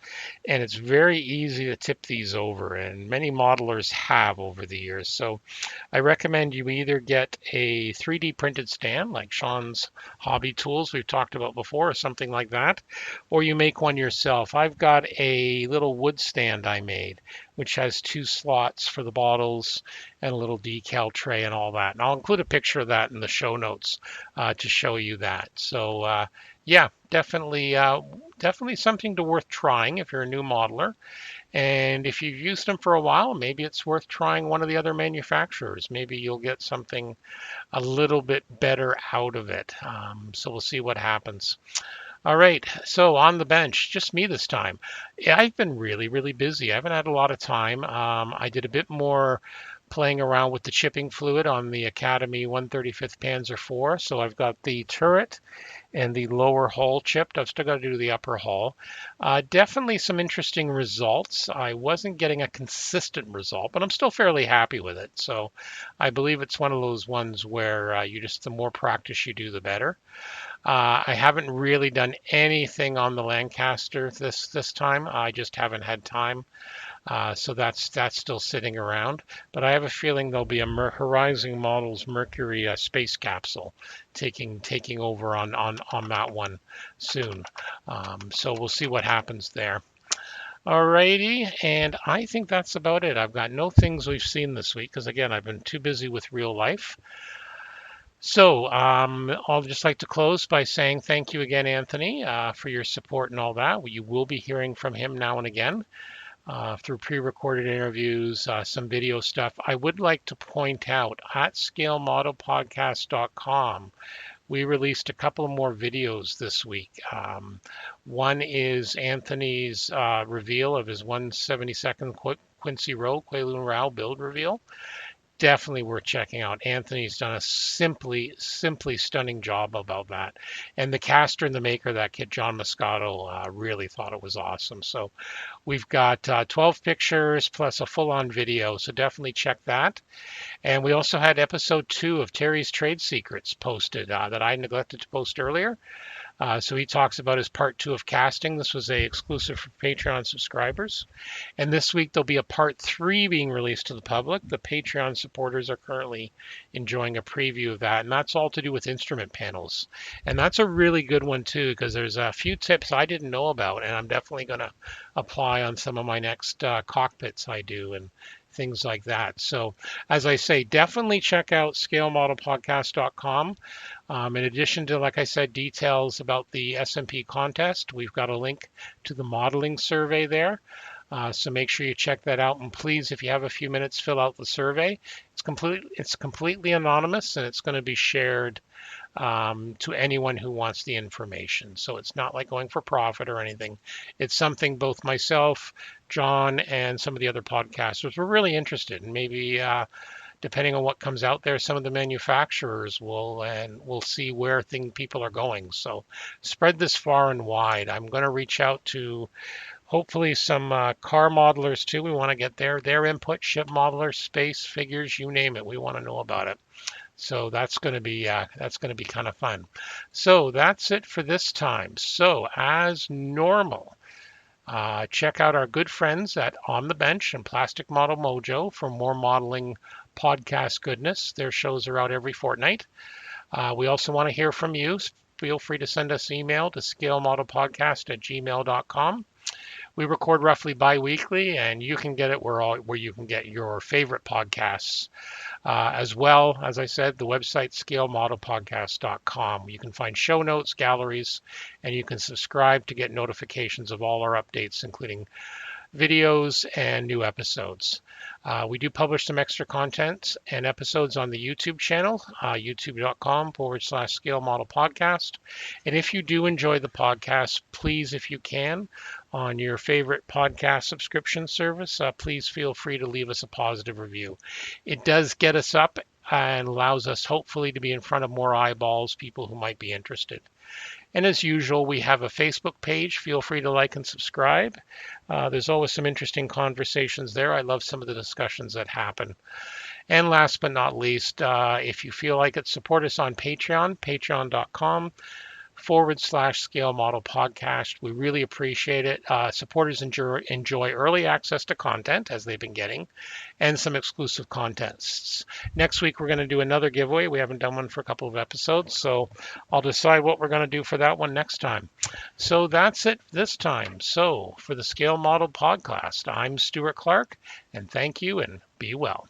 S1: and it's very easy to tip these over, and many modelers have over the years. So I recommend you either get a 3D printed stand like Sean's Hobby Tools we've talked about before, or something like that, or you make one yourself. I've got a little wood stand I made, which has two slots for the bottles and a little decal tray and all that. And I'll include a picture of that in the show notes to show you that. So yeah, definitely something to worth trying if you're a new modeler. And if you've used them for a while, maybe it's worth trying one of the other manufacturers. Maybe you'll get something a little bit better out of it. So we'll see what happens. All right, so on the bench, just me this time. Yeah, I've been really, really busy. I haven't had a lot of time. I did a bit more playing around with the chipping fluid on the Academy 135th Panzer IV. So I've got the turret and the lower hull chipped. I've still got to do the upper hull. Definitely some interesting results. I wasn't getting a consistent result, but I'm still fairly happy with it. So I believe it's one of those ones where the more practice you do, the better. I haven't really done anything on the Lancaster this time. I just haven't had time. So that's still sitting around. But I have a feeling there'll be a Horizon Models Mercury space capsule taking over on that one soon. So we'll see what happens there. Alrighty, and I think that's about it. I've got no things we've seen this week because again, I've been too busy with real life. So I'll just like to close by saying thank you again, Anthony, for your support and all that. You will be hearing from him now and again through pre-recorded interviews, some video stuff. I would like to point out at scalemodelpodcast.com, we released a couple more videos this week. One is Anthony's reveal of his 172nd Quincy Row, Kowloon Rao build reveal. Definitely worth checking out. Anthony's done a simply stunning job about that. And the caster and the maker of that kit, John Moscato, really thought it was awesome. So we've got 12 pictures plus a full-on video, so definitely check that. And we also had episode 2 of Terry's Trade Secrets posted that I neglected to post earlier. So he talks about his part 2 of casting. This was a exclusive for Patreon subscribers. And this week there'll be a part 3 being released to the public. The Patreon supporters are currently enjoying a preview of that. And that's all to do with instrument panels. And that's a really good one too, because there's a few tips I didn't know about. And I'm definitely going to apply on some of my next cockpits I do and things like that. So as I say, definitely check out scalemodelpodcast.com. In addition to, like I said, details about the SMP contest, we've got a link to the modeling survey there. So make sure you check that out. And please, if you have a few minutes, fill out the survey. It's completely anonymous, and it's going to be shared to anyone who wants the information. So it's not like going for profit or anything. It's something both myself, John, and some of the other podcasters were really interested in. Maybe depending on what comes out there, some of the manufacturers will see where people are going. So spread this far and wide. I'm going to reach out to hopefully some car modelers too. We want to get their input, ship modelers, space, figures, you name it. We want to know about it. So that's going to be kind of fun. So that's it for this time. So as normal, check out our good friends at On the Bench and Plastic Model Mojo for more modeling podcast goodness. Their shows are out every fortnight. We also want to hear from you. Feel free to send us email to scalemodelpodcast@gmail.com. We record roughly bi-weekly, and you can get it where you can get your favorite podcasts. As well, as I said, the website scalemodelpodcast.com. You can find show notes, galleries, and you can subscribe to get notifications of all our updates, including videos and new episodes. We do publish some extra content and episodes on the YouTube channel, youtube.com/Scale Model Podcast. And if you do enjoy the podcast, please, if you can, on your favorite podcast subscription service, please feel free to leave us a positive review. It does get us up and allows us hopefully to be in front of more eyeballs, people who might be interested. And as usual, we have a Facebook page. Feel free to like and subscribe. There's always some interesting conversations there. I love some of the discussions that happen. And last but not least, if you feel like it, support us on Patreon, patreon.com/Scale Model Podcast. We really appreciate it. Supporters enjoy early access to content, as they've been getting, and some exclusive contests. Next week, we're going to do another giveaway. We haven't done one for a couple of episodes, so I'll decide what we're going to do for that one next time. So that's it this time. So for the Scale Model Podcast, I'm Stuart Clark, and thank you and be well.